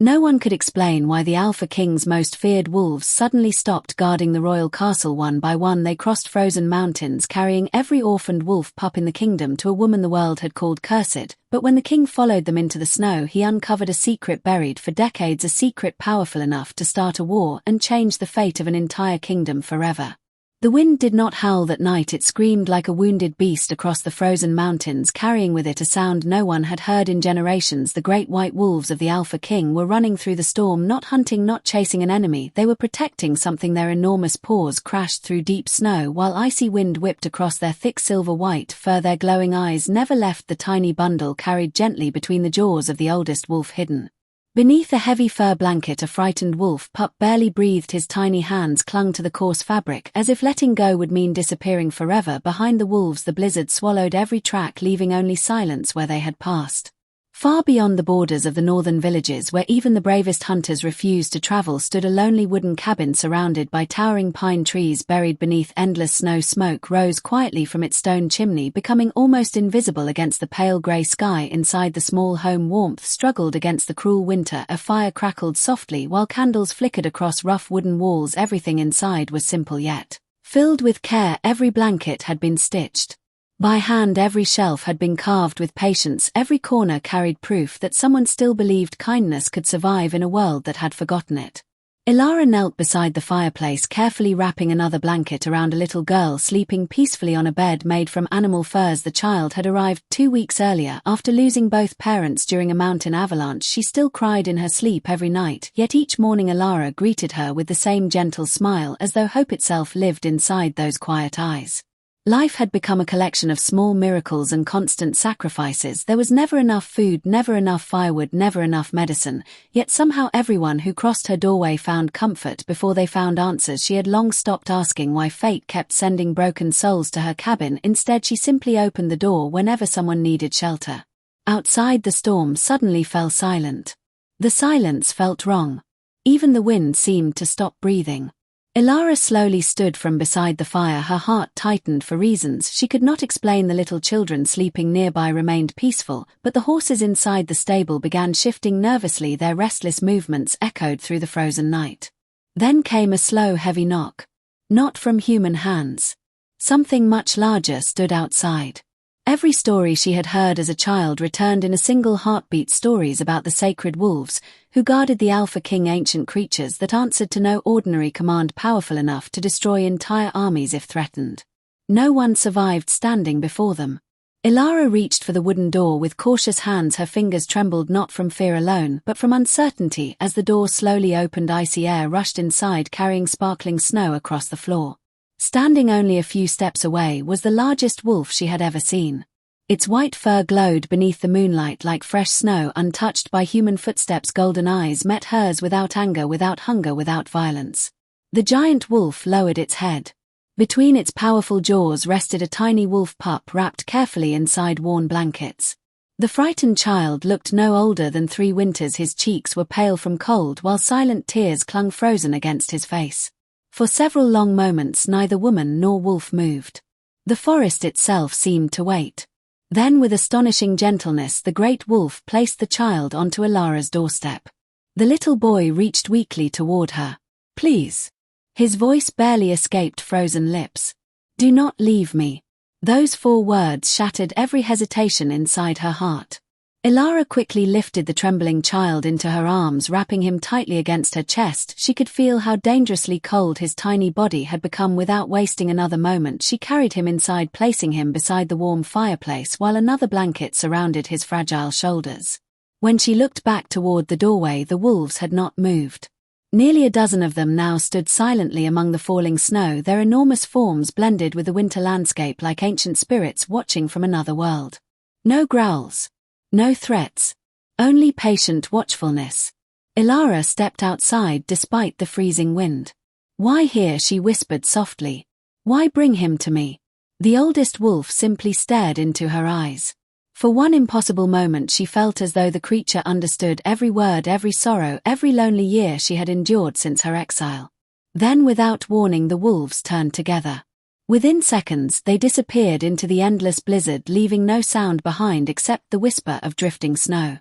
No one could explain why the Alpha King's most feared wolves suddenly stopped guarding the royal castle. One by one they crossed frozen mountains, carrying every orphaned wolf pup in the kingdom to a woman the world had called cursed. But when the king followed them into the snow, he uncovered a secret buried for decades, a secret powerful enough to start a war and change the fate of an entire kingdom forever. The wind did not howl that night, it screamed like a wounded beast across the frozen mountains, carrying with it a sound no one had heard in generations. The great white wolves of the Alpha King were running through the storm, not hunting, not chasing an enemy, they were protecting something. Their enormous paws crashed through deep snow while icy wind whipped across their thick silver-white fur. Their glowing eyes never left the tiny bundle carried gently between the jaws of the oldest wolf hidden beneath a heavy fur blanket. A frightened wolf pup barely breathed, his tiny hands clung to the coarse fabric, as if letting go would mean disappearing forever. Behind the wolves the blizzard swallowed every track, leaving only silence where they had passed. Far beyond the borders of the northern villages, where even the bravest hunters refused to travel, stood a lonely wooden cabin surrounded by towering pine trees. Buried beneath endless snow, smoke rose quietly from its stone chimney, becoming almost invisible against the pale grey sky. Inside the small home, warmth struggled against the cruel winter. A fire crackled softly while candles flickered across rough wooden walls. Everything inside was simple yet filled with care. Every blanket had been stitched by hand, every shelf had been carved with patience, every corner carried proof that someone still believed kindness could survive in a world that had forgotten it. Elara knelt beside the fireplace, carefully wrapping another blanket around a little girl sleeping peacefully on a bed made from animal furs. The child had arrived 2 weeks earlier after losing both parents during a mountain avalanche. She still cried in her sleep every night, yet each morning Elara greeted her with the same gentle smile, as though hope itself lived inside those quiet eyes. Life had become a collection of small miracles and constant sacrifices. There was never enough food, never enough firewood, never enough medicine, yet somehow everyone who crossed her doorway found comfort before they found answers. She had long stopped asking why fate kept sending broken souls to her cabin. Instead, she simply opened the door whenever someone needed shelter. Outside, the storm suddenly fell silent. The silence felt wrong. Even the wind seemed to stop breathing. Elara slowly stood from beside the fire, her heart tightened for reasons she could not explain. The little children sleeping nearby remained peaceful, but the horses inside the stable began shifting nervously, their restless movements echoed through the frozen night. Then came a slow, heavy knock. Not from human hands. Something much larger stood outside. Every story she had heard as a child returned in a single heartbeat, stories about the sacred wolves who guarded the Alpha King, ancient creatures that answered to no ordinary command, powerful enough to destroy entire armies if threatened. No one survived standing before them. Elara reached for the wooden door with cautious hands, her fingers trembled not from fear alone but from uncertainty. As the door slowly opened, icy air rushed inside, carrying sparkling snow across the floor. Standing only a few steps away was the largest wolf she had ever seen. Its white fur glowed beneath the moonlight like fresh snow, untouched by human footsteps. Golden eyes met hers, without anger, without hunger, without violence. The giant wolf lowered its head. Between its powerful jaws rested a tiny wolf pup wrapped carefully inside worn blankets. The frightened child looked no older than 3 winters. His cheeks were pale from cold while silent tears clung frozen against his face. For several long moments neither woman nor wolf moved. The forest itself seemed to wait. Then, with astonishing gentleness, the great wolf placed the child onto Elara's doorstep. The little boy reached weakly toward her. "Please." His voice barely escaped frozen lips. "Do not leave me." Those 4 words shattered every hesitation inside her heart. Elara quickly lifted the trembling child into her arms, wrapping him tightly against her chest. She could feel how dangerously cold his tiny body had become. Without wasting another moment, she carried him inside, placing him beside the warm fireplace while another blanket surrounded his fragile shoulders. When she looked back toward the doorway, the wolves had not moved. Nearly a dozen of them now stood silently among the falling snow, their enormous forms blended with the winter landscape like ancient spirits watching from another world. No growls. No threats. Only patient watchfulness. Elara stepped outside despite the freezing wind. "Why here?" she whispered softly. "Why bring him to me?" The oldest wolf simply stared into her eyes. For one impossible moment she felt as though the creature understood every word, every sorrow, every lonely year she had endured since her exile. Then, without warning, the wolves turned together. Within seconds, they disappeared into the endless blizzard, leaving no sound behind except the whisper of drifting snow.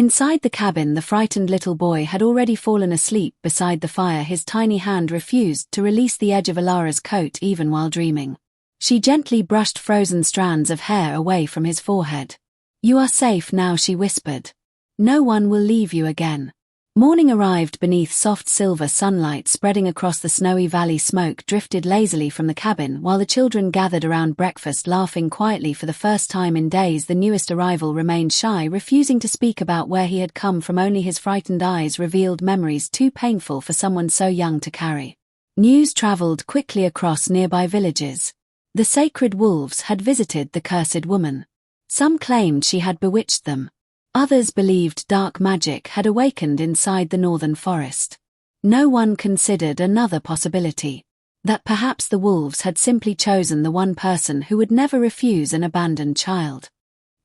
Inside the cabin, the frightened little boy had already fallen asleep beside the fire. His tiny hand refused to release the edge of Elara's coat even while dreaming. She gently brushed frozen strands of hair away from his forehead. "You are safe now," she whispered. "No one will leave you again." Morning arrived beneath soft silver sunlight spreading across the snowy valley. Smoke drifted lazily from the cabin while the children gathered around breakfast, laughing quietly. For the first time in days, the newest arrival remained shy, refusing to speak about where he had come from. Only his frightened eyes revealed memories too painful for someone so young to carry. News traveled quickly across nearby villages. The sacred wolves had visited the cursed woman. Some claimed she had bewitched them. Others believed dark magic had awakened inside the northern forest. No one considered another possibility: that perhaps the wolves had simply chosen the one person who would never refuse an abandoned child.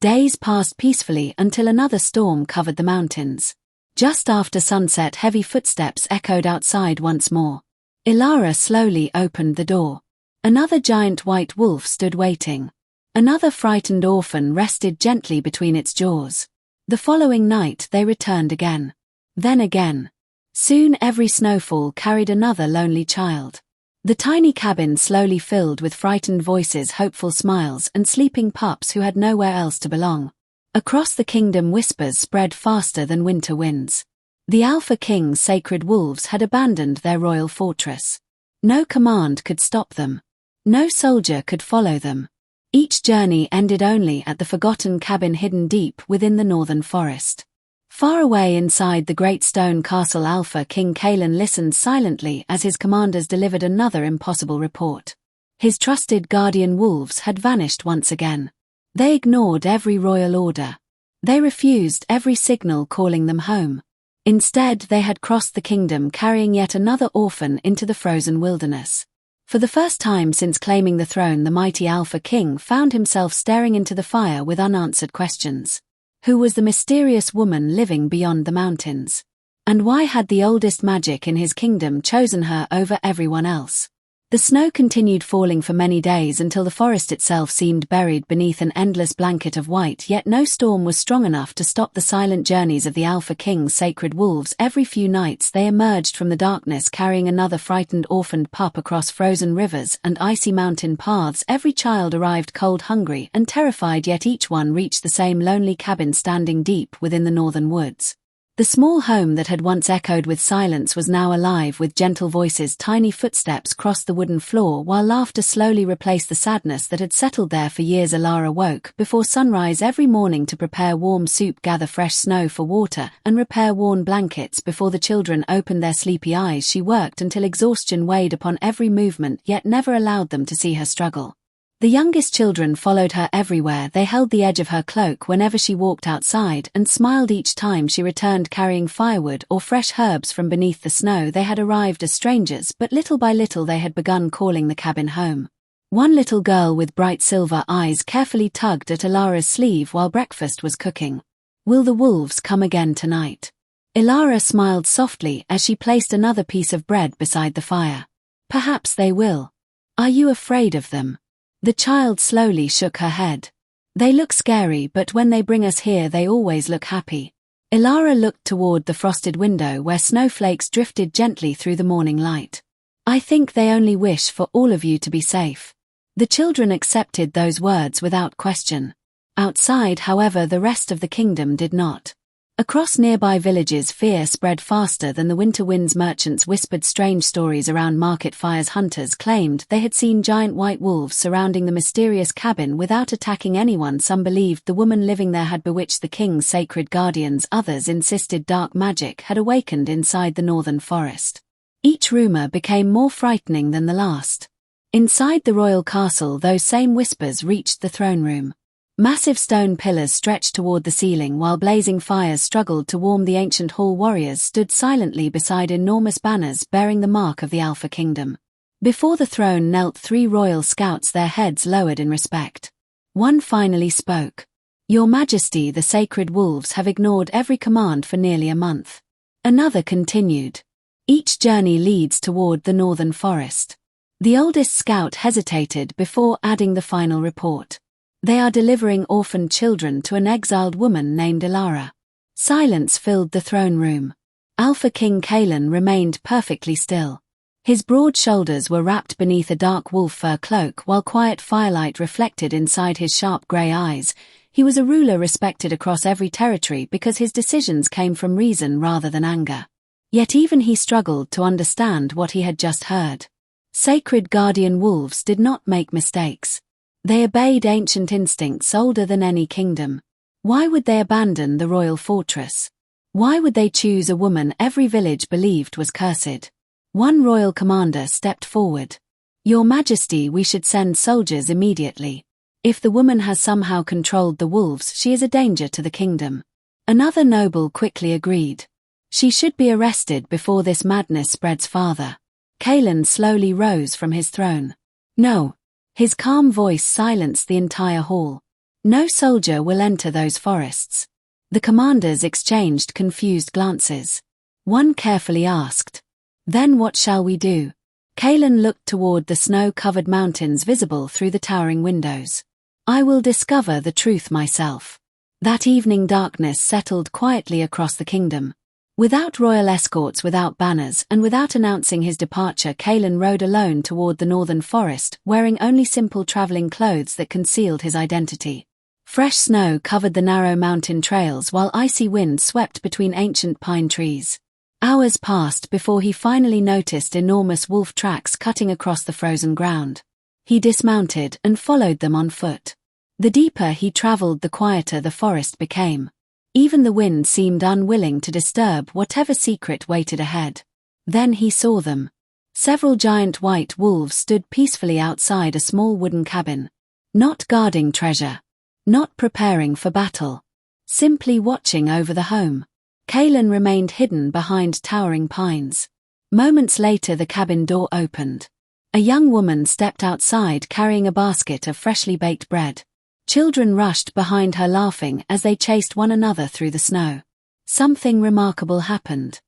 Days passed peacefully until another storm covered the mountains. Just after sunset, heavy footsteps echoed outside once more. Elara slowly opened the door. Another giant white wolf stood waiting. Another frightened orphan rested gently between its jaws. The following night they returned again. Then again. Soon every snowfall carried another lonely child. The tiny cabin slowly filled with frightened voices, hopeful smiles, and sleeping pups who had nowhere else to belong. Across the kingdom, whispers spread faster than winter winds. The Alpha King's sacred wolves had abandoned their royal fortress. No command could stop them. No soldier could follow them. Each journey ended only at the forgotten cabin hidden deep within the northern forest. Far away inside the great stone castle, Alpha King Kaelen listened silently as his commanders delivered another impossible report. His trusted guardian wolves had vanished once again. They ignored every royal order. They refused every signal calling them home. Instead, they had crossed the kingdom carrying yet another orphan into the frozen wilderness. For the first time since claiming the throne, the mighty Alpha King found himself staring into the fire with unanswered questions. Who was the mysterious woman living beyond the mountains? And why had the oldest magic in his kingdom chosen her over everyone else? The snow continued falling for many days until the forest itself seemed buried beneath an endless blanket of white, yet no storm was strong enough to stop the silent journeys of the Alpha King's sacred wolves. Every few nights they emerged from the darkness carrying another frightened orphaned pup across frozen rivers and icy mountain paths. Every child arrived cold, hungry, and terrified, yet each one reached the same lonely cabin standing deep within the northern woods. The small home that had once echoed with silence was now alive with gentle voices. Tiny footsteps crossed the wooden floor while laughter slowly replaced the sadness that had settled there for years. Elara woke before sunrise every morning to prepare warm soup, gather fresh snow for water, and repair worn blankets before the children opened their sleepy eyes. She worked until exhaustion weighed upon every movement, yet never allowed them to see her struggle. The youngest children followed her everywhere. They held the edge of her cloak whenever she walked outside and smiled each time she returned carrying firewood or fresh herbs from beneath the snow. They had arrived as strangers, but little by little they had begun calling the cabin home. One little girl with bright silver eyes carefully tugged at Elara's sleeve while breakfast was cooking. "Will the wolves come again tonight?" Elara smiled softly as she placed another piece of bread beside the fire. "Perhaps they will. Are you afraid of them?" The child slowly shook her head. "They look scary, but when they bring us here they always look happy." Elara looked toward the frosted window where snowflakes drifted gently through the morning light. "I think they only wish for all of you to be safe." The children accepted those words without question. Outside, however, the rest of the kingdom did not. Across nearby villages, fear spread faster than the winter winds. Merchants whispered strange stories around market fires. Hunters claimed they had seen giant white wolves surrounding the mysterious cabin without attacking anyone. Some believed the woman living there had bewitched the king's sacred guardians. Others insisted dark magic had awakened inside the northern forest. Each rumor became more frightening than the last. Inside the royal castle, those same whispers reached the throne room. Massive stone pillars stretched toward the ceiling while blazing fires struggled to warm the ancient hall. Warriors stood silently beside enormous banners bearing the mark of the Alpha Kingdom. Before the throne knelt 3 royal scouts, their heads lowered in respect. One finally spoke. "Your Majesty, the sacred wolves have ignored every command for nearly a month." Another continued. "Each journey leads toward the northern forest." The oldest scout hesitated before adding the final report. "They are delivering orphaned children to an exiled woman named Elara." Silence filled the throne room. Alpha King Kaelen remained perfectly still. His broad shoulders were wrapped beneath a dark wolf fur cloak while quiet firelight reflected inside his sharp grey eyes. He was a ruler respected across every territory because his decisions came from reason rather than anger. Yet even he struggled to understand what he had just heard. Sacred guardian wolves did not make mistakes. They obeyed ancient instincts older than any kingdom. Why would they abandon the royal fortress? Why would they choose a woman every village believed was cursed? One royal commander stepped forward. "Your Majesty, we should send soldiers immediately. If the woman has somehow controlled the wolves, she is a danger to the kingdom." Another noble quickly agreed. "She should be arrested before this madness spreads farther." Kaelen slowly rose from his throne. "No." His calm voice silenced the entire hall. "No soldier will enter those forests." The commanders exchanged confused glances. One carefully asked, "Then what shall we do?" Kaelen looked toward the snow-covered mountains visible through the towering windows. "I will discover the truth myself." That evening darkness settled quietly across the kingdom. Without royal escorts, without banners, and without announcing his departure, Kaelen rode alone toward the northern forest, wearing only simple traveling clothes that concealed his identity. Fresh snow covered the narrow mountain trails while icy winds swept between ancient pine trees. Hours passed before he finally noticed enormous wolf tracks cutting across the frozen ground. He dismounted and followed them on foot. The deeper he traveled, the quieter the forest became. Even the wind seemed unwilling to disturb whatever secret waited ahead. Then he saw them. Several giant white wolves stood peacefully outside a small wooden cabin. Not guarding treasure. Not preparing for battle. Simply watching over the home. Kaelen remained hidden behind towering pines. Moments later the cabin door opened. A young woman stepped outside carrying a basket of freshly baked bread. Children rushed behind her laughing as they chased one another through the snow. Something remarkable happened.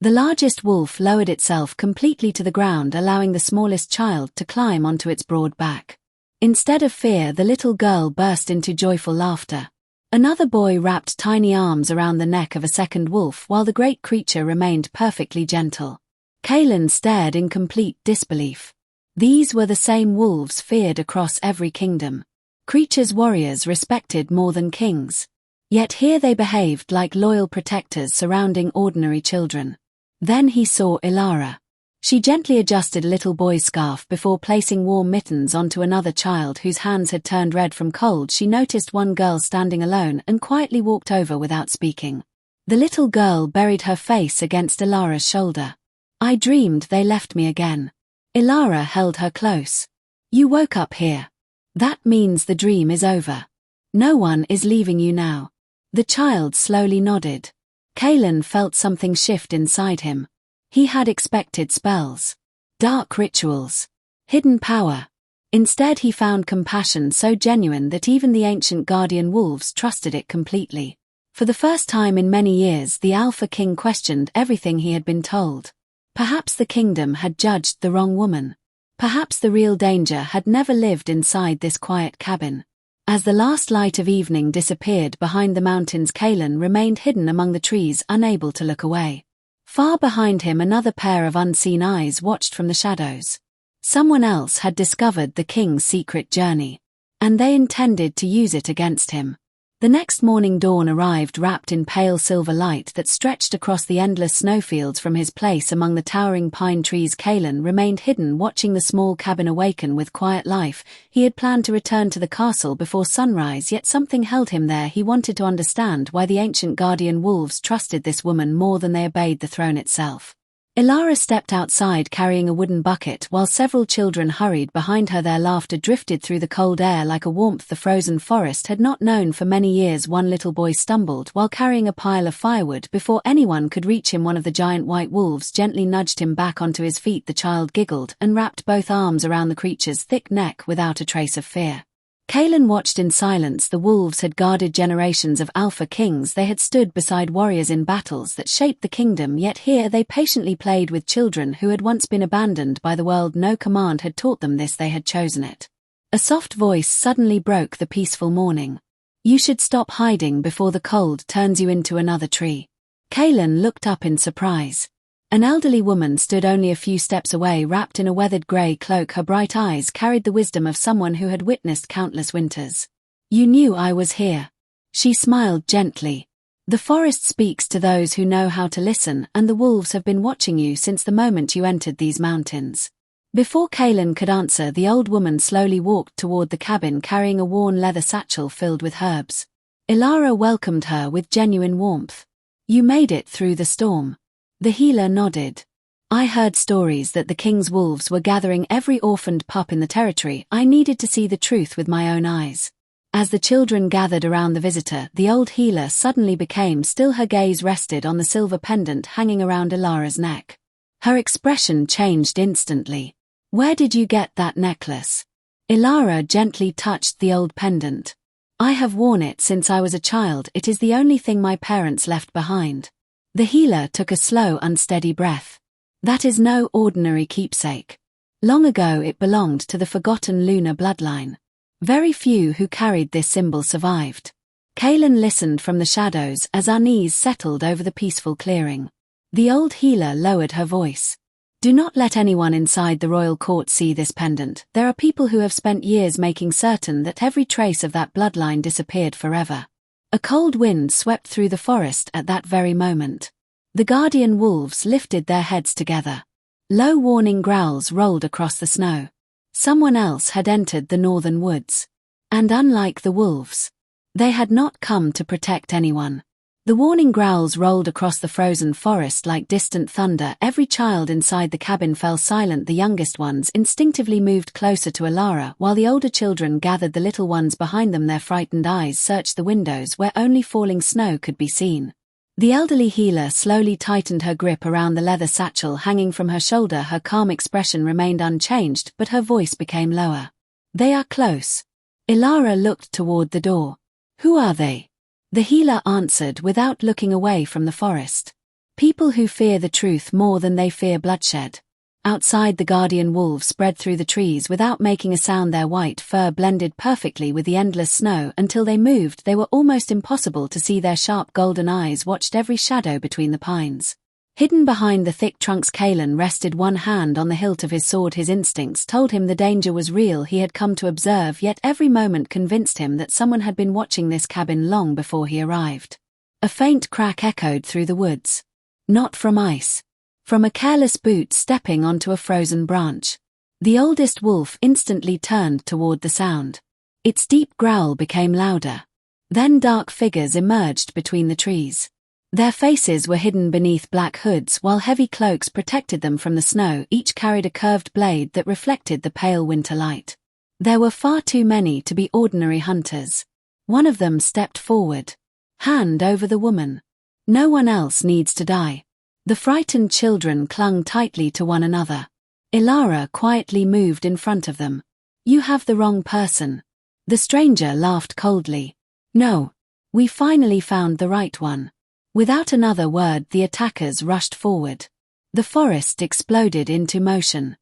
The largest wolf lowered itself completely to the ground, allowing the smallest child to climb onto its broad back. Instead of fear, the little girl burst into joyful laughter. Another boy wrapped tiny arms around the neck of a second wolf while the great creature remained perfectly gentle. Kaelen stared in complete disbelief. These were the same wolves feared across every kingdom. Creatures warriors respected more than kings. Yet here they behaved like loyal protectors surrounding ordinary children. Then he saw Elara. She gently adjusted a little boy's scarf before placing warm mittens onto another child whose hands had turned red from cold. She noticed one girl standing alone and quietly walked over without speaking. The little girl buried her face against Elara's shoulder. "I dreamed they left me again." Elara held her close. "You woke up here. That means the dream is over. No one is leaving you now." The child slowly nodded. Kaelen felt something shift inside him. He had expected spells, dark rituals, hidden power. Instead he found compassion so genuine that even the ancient guardian wolves trusted it completely. For the first time in many years, the Alpha King questioned everything he had been told. Perhaps the kingdom had judged the wrong woman. Perhaps the real danger had never lived inside this quiet cabin. As the last light of evening disappeared behind the mountains, Kaelen remained hidden among the trees, unable to look away. Far behind him, another pair of unseen eyes watched from the shadows. Someone else had discovered the king's secret journey, and they intended to use it against him. The next morning dawn arrived, wrapped in pale silver light that stretched across the endless snowfields. From his place among the towering pine trees, Kaelen remained hidden, watching the small cabin awaken with quiet life. He had planned to return to the castle before sunrise, yet something held him there. He wanted to understand why the ancient guardian wolves trusted this woman more than they obeyed the throne itself. Elara stepped outside carrying a wooden bucket while several children hurried behind her. Their laughter drifted through the cold air like a warmth the frozen forest had not known for many years. One little boy stumbled while carrying a pile of firewood. Before anyone could reach him, one of the giant white wolves gently nudged him back onto his feet. The child giggled and wrapped both arms around the creature's thick neck without a trace of fear. Kaelen watched in silence. The wolves had guarded generations of Alpha Kings. They had stood beside warriors in battles that shaped the kingdom, yet here they patiently played with children who had once been abandoned by the world. No command had taught them this, they had chosen it. A soft voice suddenly broke the peaceful morning. You should stop hiding before the cold turns you into another tree. Kaelen looked up in surprise. An elderly woman stood only a few steps away, wrapped in a weathered grey cloak. Her bright eyes carried the wisdom of someone who had witnessed countless winters. You knew I was here. She smiled gently. The forest speaks to those who know how to listen, and the wolves have been watching you since the moment you entered these mountains. Before Kaelen could answer, the old woman slowly walked toward the cabin carrying a worn leather satchel filled with herbs. Elara welcomed her with genuine warmth. You made it through the storm. The healer nodded. I heard stories that the king's wolves were gathering every orphaned pup in the territory. I needed to see the truth with my own eyes. As the children gathered around the visitor, the old healer suddenly became still. Her gaze rested on the silver pendant hanging around Elara's neck. Her expression changed instantly. Where did you get that necklace? Elara gently touched the old pendant. I have worn it since I was a child. It is the only thing my parents left behind. The healer took a slow, unsteady breath. That is no ordinary keepsake. Long ago it belonged to the forgotten Lunar Bloodline. Very few who carried this symbol survived. Kaelen listened from the shadows as unease settled over the peaceful clearing. The old healer lowered her voice. Do not let anyone inside the royal court see this pendant. There are people who have spent years making certain that every trace of that bloodline disappeared forever. A cold wind swept through the forest at that very moment. The guardian wolves lifted their heads together. Low warning growls rolled across the snow. Someone else had entered the northern woods. And unlike the wolves, they had not come to protect anyone. The warning growls rolled across the frozen forest like distant thunder. Every child inside the cabin fell silent. The youngest ones instinctively moved closer to Elara, while the older children gathered the little ones behind them. Their frightened eyes searched the windows where only falling snow could be seen. The elderly healer slowly tightened her grip around the leather satchel hanging from her shoulder. Her calm expression remained unchanged, but her voice became lower. They are close. Elara looked toward the door. Who are they? The healer answered without looking away from the forest. People who fear the truth more than they fear bloodshed. Outside, the guardian wolves spread through the trees without making a sound. Their white fur blended perfectly with the endless snow. Until they moved, they were almost impossible to see. Their sharp golden eyes watched every shadow between the pines. Hidden behind the thick trunks, Kaelen rested one hand on the hilt of his sword. His instincts told him the danger was real. He had come to observe, yet every moment convinced him that someone had been watching this cabin long before he arrived. A faint crack echoed through the woods. Not from ice. From a careless boot stepping onto a frozen branch. The oldest wolf instantly turned toward the sound. Its deep growl became louder. Then dark figures emerged between the trees. Their faces were hidden beneath black hoods while heavy cloaks protected them from the snow. Each carried a curved blade that reflected the pale winter light. There were far too many to be ordinary hunters. One of them stepped forward. Hand over the woman. No one else needs to die. The frightened children clung tightly to one another. Elara quietly moved in front of them. You have the wrong person. The stranger laughed coldly. No. We finally found the right one. Without another word, the attackers rushed forward. The forest exploded into motion.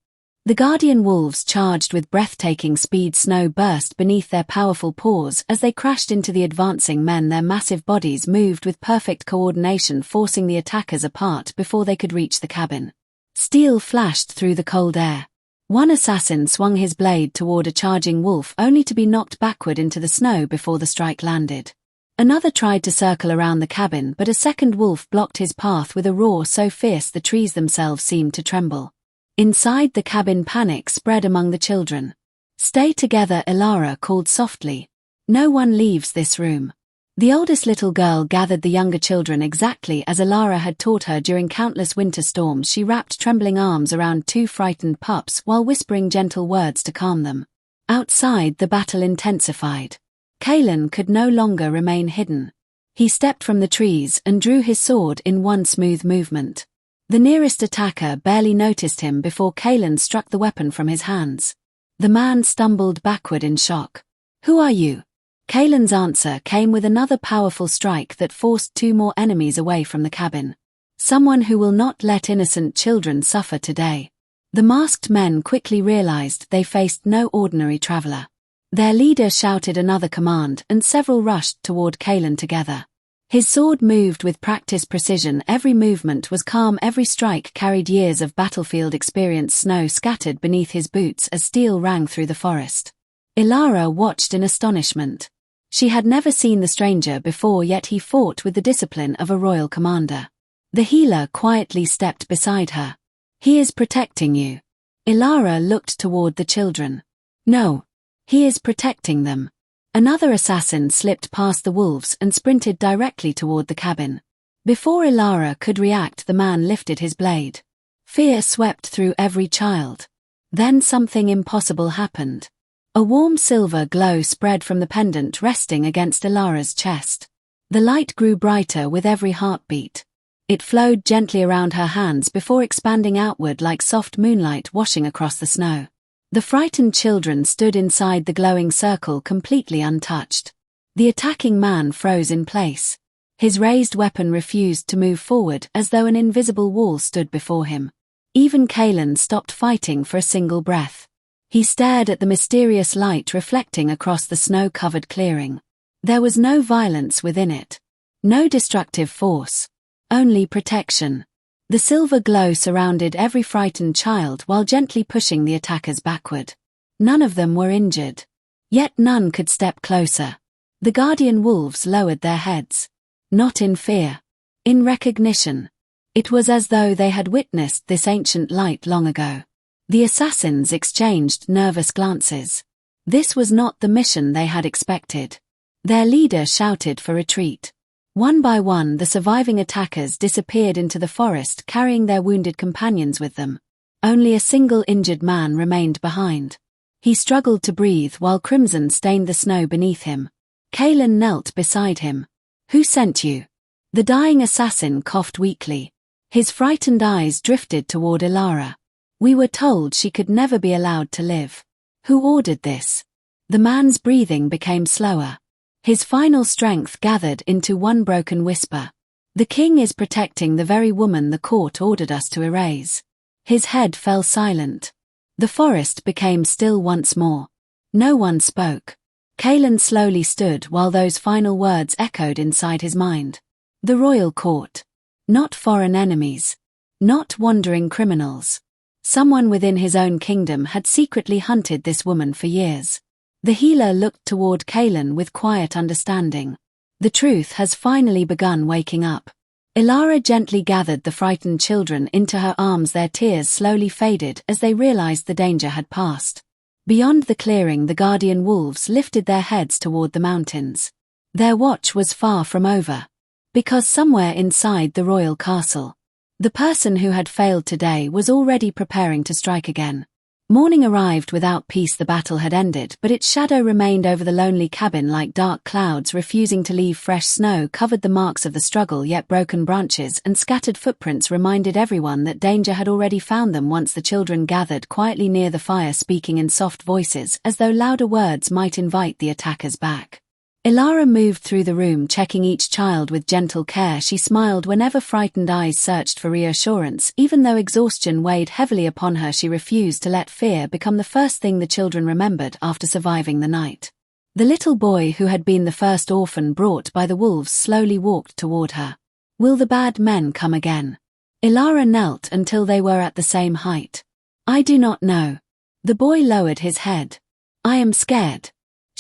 The guardian wolves charged with breathtaking speed. Snow burst beneath their powerful paws as they crashed into the advancing men. Their massive bodies moved with perfect coordination, forcing the attackers apart before they could reach the cabin. Steel flashed through the cold air. One assassin swung his blade toward a charging wolf only to be knocked backward into the snow before the strike landed. Another tried to circle around the cabin, but a second wolf blocked his path with a roar so fierce the trees themselves seemed to tremble. Inside the cabin, panic spread among the children. Stay together, Elara called softly. No one leaves this room. The oldest little girl gathered the younger children exactly as Elara had taught her during countless winter storms. She wrapped trembling arms around two frightened pups while whispering gentle words to calm them. Outside, the battle intensified. Kaelen could no longer remain hidden. He stepped from the trees and drew his sword in one smooth movement. The nearest attacker barely noticed him before Kaelen struck the weapon from his hands. The man stumbled backward in shock. Who are you? Kaelen's answer came with another powerful strike that forced two more enemies away from the cabin. Someone who will not let innocent children suffer today. The masked men quickly realized they faced no ordinary traveler. Their leader shouted another command and several rushed toward Kaelen together. His sword moved with practiced precision, every movement was calm, every strike carried years of battlefield experience. Snow scattered beneath his boots as steel rang through the forest. Elara watched in astonishment. She had never seen the stranger before, yet he fought with the discipline of a royal commander. The healer quietly stepped beside her. "He is protecting you." Elara looked toward the children. "No. He is protecting them." Another assassin slipped past the wolves and sprinted directly toward the cabin. Before Elara could react, the man lifted his blade. Fear swept through every child. Then something impossible happened. A warm silver glow spread from the pendant resting against Elara's chest. The light grew brighter with every heartbeat. It flowed gently around her hands before expanding outward like soft moonlight washing across the snow. The frightened children stood inside the glowing circle completely untouched. The attacking man froze in place. His raised weapon refused to move forward as though an invisible wall stood before him. Even Kaelen stopped fighting for a single breath. He stared at the mysterious light reflecting across the snow-covered clearing. There was no violence within it. No destructive force. Only protection. The silver glow surrounded every frightened child while gently pushing the attackers backward. None of them were injured. Yet none could step closer. The guardian wolves lowered their heads. Not in fear. In recognition. It was as though they had witnessed this ancient light long ago. The assassins exchanged nervous glances. This was not the mission they had expected. Their leader shouted for retreat. One by one, the surviving attackers disappeared into the forest, carrying their wounded companions with them. Only a single injured man remained behind. He struggled to breathe while crimson stained the snow beneath him. Kaelen knelt beside him. "Who sent you?" The dying assassin coughed weakly. His frightened eyes drifted toward Elara. "We were told she could never be allowed to live." "Who ordered this?" The man's breathing became slower. His final strength gathered into one broken whisper. "The king is protecting the very woman the court ordered us to erase." His head fell silent. The forest became still once more. No one spoke. Kaelen slowly stood while those final words echoed inside his mind. The royal court. Not foreign enemies. Not wandering criminals. Someone within his own kingdom had secretly hunted this woman for years. The healer looked toward Kaelen with quiet understanding. The truth has finally begun waking up. Elara gently gathered the frightened children into her arms. Their tears slowly faded as they realized the danger had passed. Beyond the clearing, the guardian wolves lifted their heads toward the mountains. Their watch was far from over. Because somewhere inside the royal castle, the person who had failed today was already preparing to strike again. Morning arrived without peace. The battle had ended, but its shadow remained over the lonely cabin like dark clouds refusing to leave. Fresh snow covered the marks of the struggle, yet broken branches and scattered footprints reminded everyone that danger had already found them. Once the children gathered quietly near the fire, speaking in soft voices as though louder words might invite the attackers back. Elara moved through the room, checking each child with gentle care. She smiled whenever frightened eyes searched for reassurance. Even though exhaustion weighed heavily upon her, she refused to let fear become the first thing the children remembered after surviving the night. The little boy who had been the first orphan brought by the wolves slowly walked toward her. "Will the bad men come again?" Elara knelt until they were at the same height. "I do not know." The boy lowered his head. "I am scared."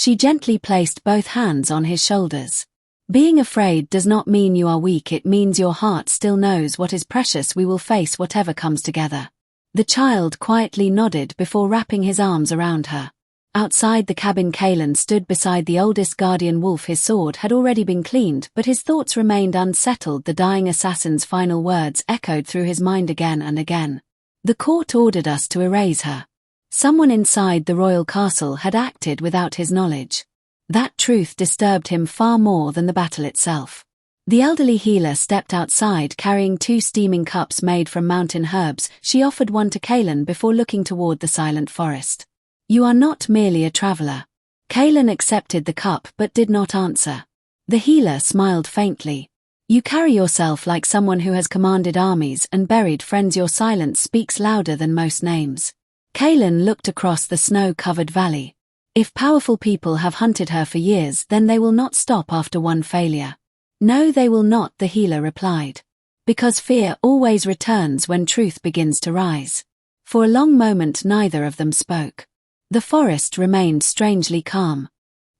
She gently placed both hands on his shoulders. "Being afraid does not mean you are weak, it means your heart still knows what is precious. We will face whatever comes together." The child quietly nodded before wrapping his arms around her. Outside the cabin, Kaelen stood beside the oldest guardian wolf. His sword had already been cleaned, but his thoughts remained unsettled. The dying assassin's final words echoed through his mind again and again. "The court ordered us to erase her." Someone inside the royal castle had acted without his knowledge. That truth disturbed him far more than the battle itself. The elderly healer stepped outside carrying 2 steaming cups made from mountain herbs. She offered one to Kaelen before looking toward the silent forest. "You are not merely a traveler." Kaelen accepted the cup but did not answer. The healer smiled faintly. "You carry yourself like someone who has commanded armies and buried friends. Your silence speaks louder than most names." Kaelen looked across the snow-covered valley. If powerful people have hunted her for years, then they will not stop after one failure. No, they will not, the healer replied. Because fear always returns when truth begins to rise. For a long moment neither of them spoke. The forest remained strangely calm.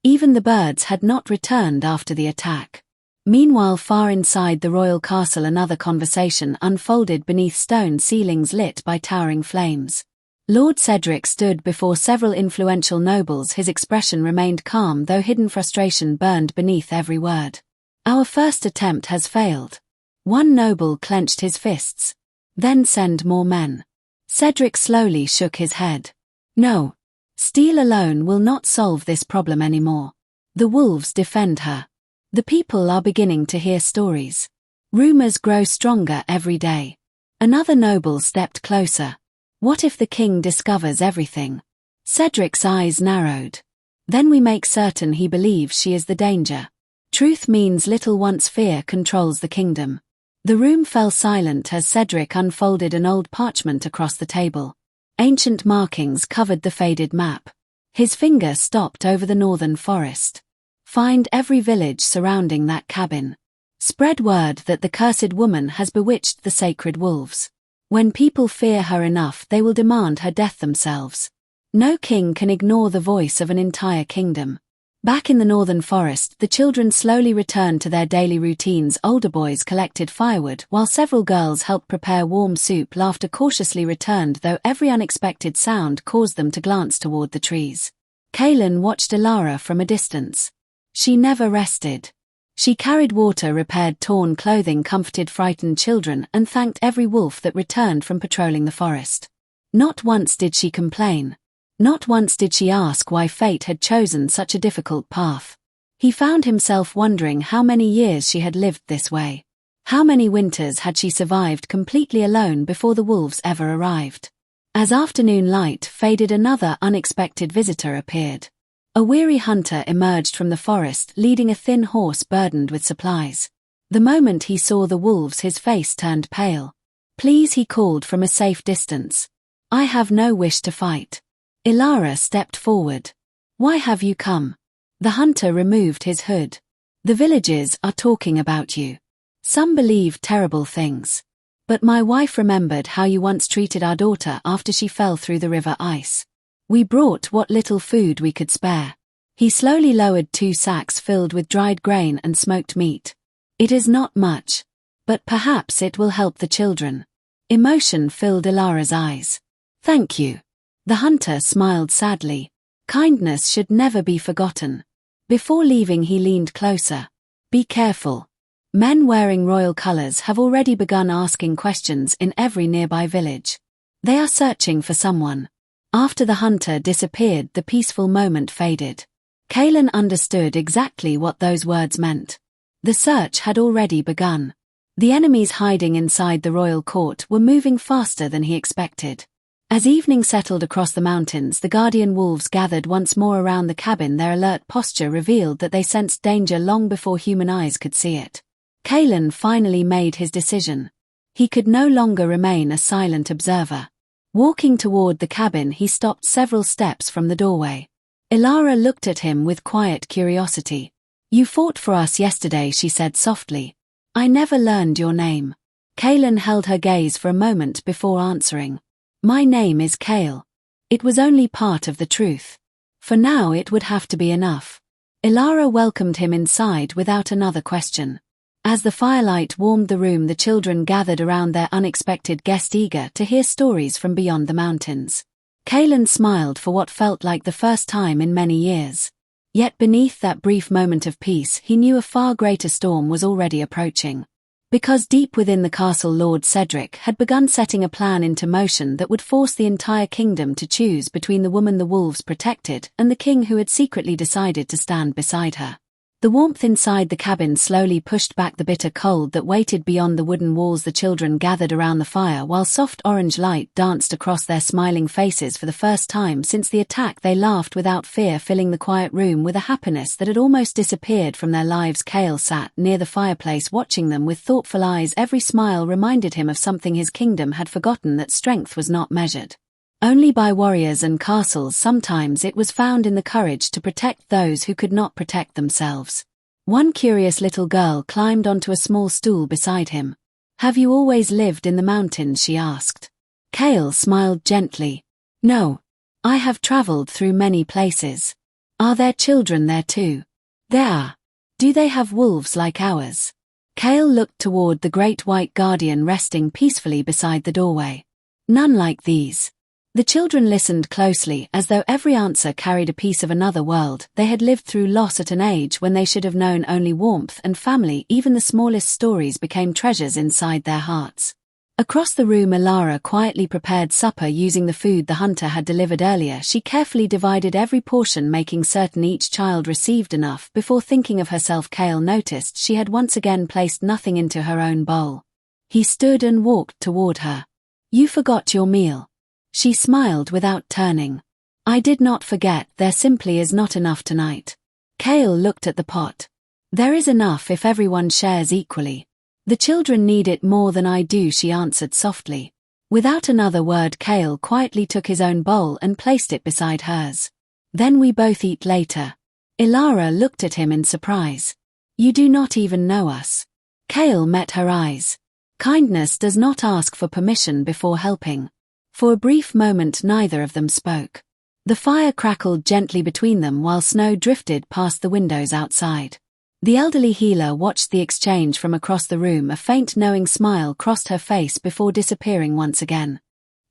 Even the birds had not returned after the attack. Meanwhile, far inside the royal castle, another conversation unfolded beneath stone ceilings lit by towering flames. Lord Cedric stood before several influential nobles. His expression remained calm, though hidden frustration burned beneath every word. Our first attempt has failed. One noble clenched his fists. Then send more men. Cedric slowly shook his head. No. Steel alone will not solve this problem anymore. The wolves defend her. The people are beginning to hear stories. Rumors grow stronger every day. Another noble stepped closer. What if the king discovers everything? Cedric's eyes narrowed. Then we make certain he believes she is the danger. Truth means little once fear controls the kingdom. The room fell silent as Cedric unfolded an old parchment across the table. Ancient markings covered the faded map. His finger stopped over the northern forest. Find every village surrounding that cabin. Spread word that the cursed woman has bewitched the sacred wolves. When people fear her enough, they will demand her death themselves. No king can ignore the voice of an entire kingdom. Back in the northern forest, the children slowly returned to their daily routines. Older boys collected firewood, while several girls helped prepare warm soup. Laughter cautiously returned, though every unexpected sound caused them to glance toward the trees. Kaelen watched Elara from a distance. She never rested. She carried water, repaired torn clothing, comforted frightened children, and thanked every wolf that returned from patrolling the forest. Not once did she complain. Not once did she ask why fate had chosen such a difficult path. He found himself wondering how many years she had lived this way. How many winters had she survived completely alone before the wolves ever arrived? As afternoon light faded, another unexpected visitor appeared. A weary hunter emerged from the forest, leading a thin horse burdened with supplies. The moment he saw the wolves, his face turned pale. Please, he called from a safe distance. I have no wish to fight. Elara stepped forward. Why have you come? The hunter removed his hood. The villages are talking about you. Some believe terrible things. But my wife remembered how you once treated our daughter after she fell through the river ice. We brought what little food we could spare. He slowly lowered 2 sacks filled with dried grain and smoked meat. It is not much. But perhaps it will help the children. Emotion filled Elara's eyes. Thank you. The hunter smiled sadly. Kindness should never be forgotten. Before leaving, he leaned closer. Be careful. Men wearing royal colors have already begun asking questions in every nearby village. They are searching for someone. After the hunter disappeared, the peaceful moment faded. Kaelen understood exactly what those words meant. The search had already begun. The enemies hiding inside the royal court were moving faster than he expected. As evening settled across the mountains, the guardian wolves gathered once more around the cabin. Their alert posture revealed that they sensed danger long before human eyes could see it. Kaelen finally made his decision. He could no longer remain a silent observer. Walking toward the cabin, he stopped several steps from the doorway. Elara looked at him with quiet curiosity. You fought for us yesterday, she said softly. I never learned your name. Kaelen held her gaze for a moment before answering. My name is Kael. It was only part of the truth. For now it would have to be enough. Elara welcomed him inside without another question. As the firelight warmed the room, the children gathered around their unexpected guest, eager to hear stories from beyond the mountains. Kaelen smiled for what felt like the first time in many years. Yet beneath that brief moment of peace, he knew a far greater storm was already approaching. Because deep within the castle, Lord Cedric had begun setting a plan into motion that would force the entire kingdom to choose between the woman the wolves protected and the king who had secretly decided to stand beside her. The warmth inside the cabin slowly pushed back the bitter cold that waited beyond the wooden walls. The children gathered around the fire while soft orange light danced across their smiling faces. For the first time since the attack, they laughed without fear, filling the quiet room with a happiness that had almost disappeared from their lives. Kael sat near the fireplace, watching them with thoughtful eyes. Every smile reminded him of something his kingdom had forgotten, that strength was not measured Only by warriors and castles. Sometimes it was found in the courage to protect those who could not protect themselves. One curious little girl climbed onto a small stool beside him. "Have you always lived in the mountains?" she asked. Kael smiled gently. "No. I have traveled through many places." "Are there children there too?" "There are." "Do they have wolves like ours?" Kael looked toward the great white guardian resting peacefully beside the doorway. "None like these." The children listened closely, as though every answer carried a piece of another world. They had lived through loss at an age when they should have known only warmth and family. Even the smallest stories became treasures inside their hearts. Across the room, Elara quietly prepared supper using the food the hunter had delivered earlier. She carefully divided every portion, making certain each child received enough. Before thinking of herself, Kael noticed she had once again placed nothing into her own bowl. He stood and walked toward her. "You forgot your meal." She smiled without turning. "I did not forget, there simply is not enough tonight." Kael looked at the pot. "There is enough if everyone shares equally." "The children need it more than I do," she answered softly. Without another word, Kael quietly took his own bowl and placed it beside hers. "Then we both eat later." Elara looked at him in surprise. "You do not even know us." Kael met her eyes. Kindness does not ask for permission before helping. For a brief moment neither of them spoke. The fire crackled gently between them while snow drifted past the windows outside. The elderly healer watched the exchange from across the room. A faint knowing smile crossed her face before disappearing once again.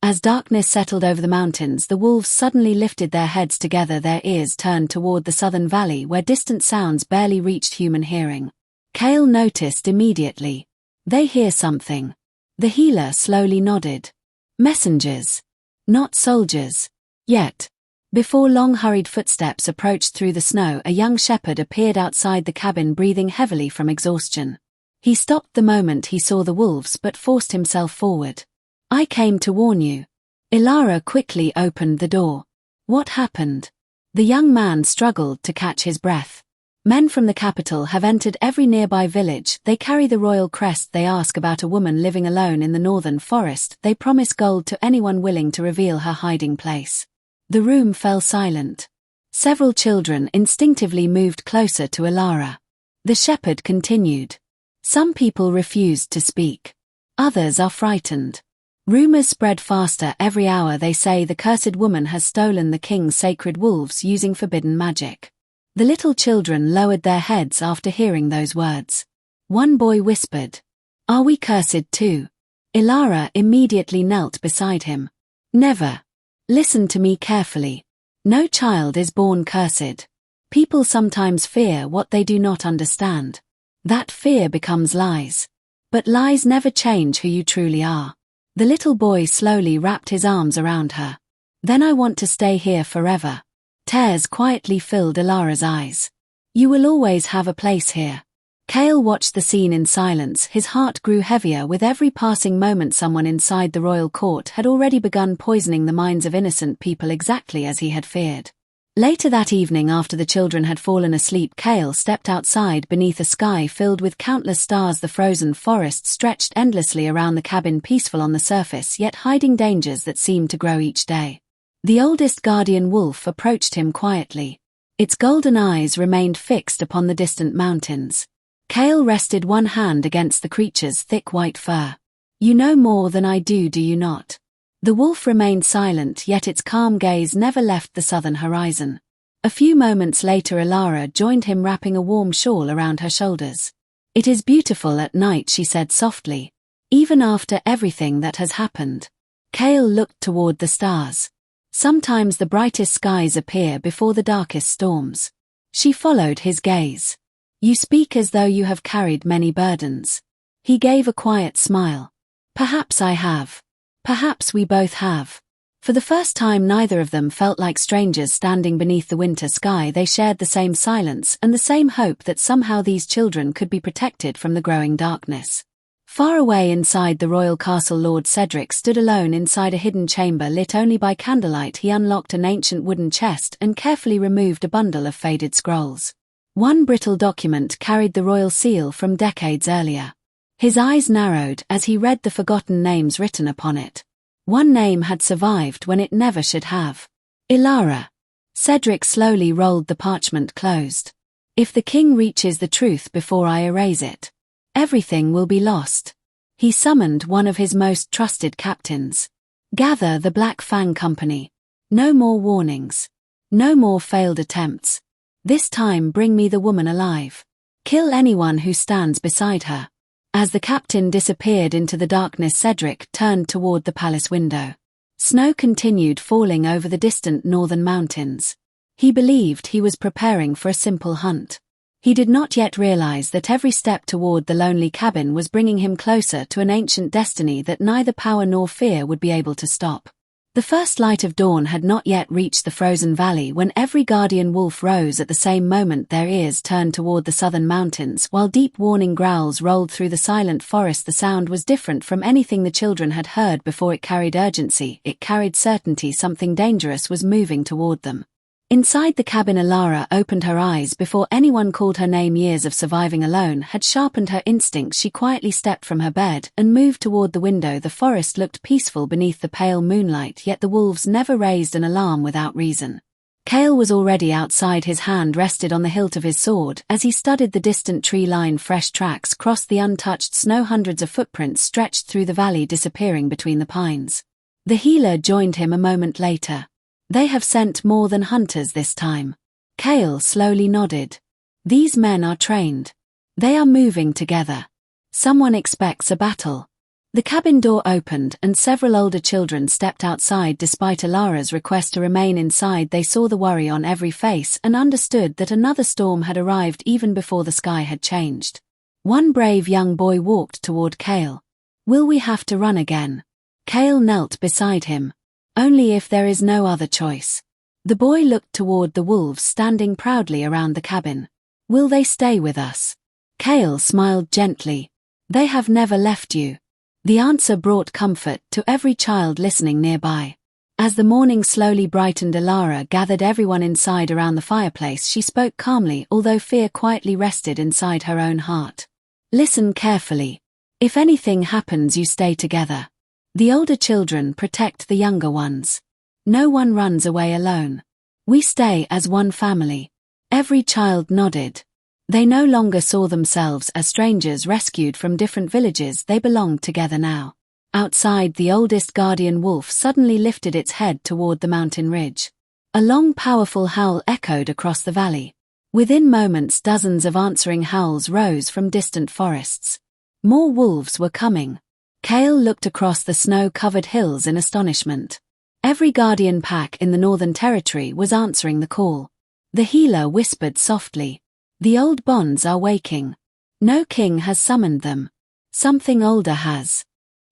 As darkness settled over the mountains, the wolves suddenly lifted their heads together, their ears turned toward the southern valley where distant sounds barely reached human hearing. Kael noticed immediately. "They hear something." The healer slowly nodded. "Messengers. Not soldiers. Yet." Before long hurried footsteps approached through the snow, a young shepherd appeared outside the cabin, breathing heavily from exhaustion. He stopped the moment he saw the wolves but forced himself forward. "I came to warn you." Elara quickly opened the door. "What happened?" The young man struggled to catch his breath. "Men from the capital have entered every nearby village. They carry the royal crest. They ask about a woman living alone in the northern forest. They promise gold to anyone willing to reveal her hiding place." The room fell silent. Several children instinctively moved closer to Elara. The shepherd continued. "Some people refused to speak. Others are frightened. Rumors spread faster every hour. They say the cursed woman has stolen the king's sacred wolves using forbidden magic." The little children lowered their heads after hearing those words. One boy whispered, "Are we cursed too?" Elara immediately knelt beside him. "Never. Listen to me carefully. No child is born cursed. People sometimes fear what they do not understand. That fear becomes lies. But lies never change who you truly are." The little boy slowly wrapped his arms around her. "Then I want to stay here forever." Tears quietly filled Elara's eyes. "You will always have a place here." Kael watched the scene in silence. His heart grew heavier with every passing moment. Someone inside the royal court had already begun poisoning the minds of innocent people, exactly as he had feared. Later that evening, after the children had fallen asleep, Kael stepped outside beneath a sky filled with countless stars. The frozen forest stretched endlessly around the cabin, peaceful on the surface, yet hiding dangers that seemed to grow each day. The oldest guardian wolf approached him quietly. Its golden eyes remained fixed upon the distant mountains. Kael rested one hand against the creature's thick white fur. "You know more than I do you not?" The wolf remained silent, yet its calm gaze never left the southern horizon. A few moments later, Elara joined him, wrapping a warm shawl around her shoulders. "It is beautiful at night," she said softly. "Even after everything that has happened." Kael looked toward the stars. "Sometimes the brightest skies appear before the darkest storms." She followed his gaze. "You speak as though you have carried many burdens." He gave a quiet smile. "Perhaps I have. Perhaps we both have." For the first time, neither of them felt like strangers standing beneath the winter sky. They shared the same silence and the same hope that somehow these children could be protected from the growing darkness. Far away inside the royal castle, Lord Cedric stood alone inside a hidden chamber lit only by candlelight. He unlocked an ancient wooden chest and carefully removed a bundle of faded scrolls. One brittle document carried the royal seal from decades earlier. His eyes narrowed as he read the forgotten names written upon it. One name had survived when it never should have. Elara. Cedric slowly rolled the parchment closed. If the king reaches the truth before I erase it, everything will be lost. He summoned one of his most trusted captains. Gather the Black Fang Company. No more warnings. No more failed attempts. This time bring me the woman alive. Kill anyone who stands beside her. As the captain disappeared into the darkness, Cedric turned toward the palace window. Snow continued falling over the distant northern mountains. He believed he was preparing for a simple hunt. He did not yet realize that every step toward the lonely cabin was bringing him closer to an ancient destiny that neither power nor fear would be able to stop. The first light of dawn had not yet reached the frozen valley when every guardian wolf rose at the same moment. Their ears turned toward the southern mountains while deep warning growls rolled through the silent forest. The sound was different from anything the children had heard before. It carried urgency, it carried certainty. Something dangerous was moving toward them. Inside the cabin, Elara opened her eyes before anyone called her name. Years of surviving alone had sharpened her instincts. She quietly stepped from her bed and moved toward the window. The forest looked peaceful beneath the pale moonlight, yet the wolves never raised an alarm without reason. Kael was already outside. His hand rested on the hilt of his sword as he studied the distant tree line. Fresh tracks crossed the untouched snow. Hundreds of footprints stretched through the valley, disappearing between the pines. The healer joined him a moment later. They have sent more than hunters this time. Kael slowly nodded. These men are trained. They are moving together. Someone expects a battle. The cabin door opened and several older children stepped outside. Despite Elara's request to remain inside, they saw the worry on every face and understood that another storm had arrived even before the sky had changed. One brave young boy walked toward Kael. Will we have to run again? Kael knelt beside him. Only if there is no other choice. The boy looked toward the wolves standing proudly around the cabin. Will they stay with us? Kael smiled gently. They have never left you. The answer brought comfort to every child listening nearby. As the morning slowly brightened, Elara gathered everyone inside around the fireplace. She spoke calmly, although fear quietly rested inside her own heart. Listen carefully. If anything happens, you stay together. The older children protect the younger ones. No one runs away alone. We stay as one family. Every child nodded. They no longer saw themselves as strangers rescued from different villages. They belonged together now. Outside, the oldest guardian wolf suddenly lifted its head toward the mountain ridge. A long, powerful howl echoed across the valley. Within moments, dozens of answering howls rose from distant forests. More wolves were coming. Kael looked across the snow-covered hills in astonishment. Every guardian pack in the Northern Territory was answering the call. The healer whispered softly. The old bonds are waking. No king has summoned them. Something older has.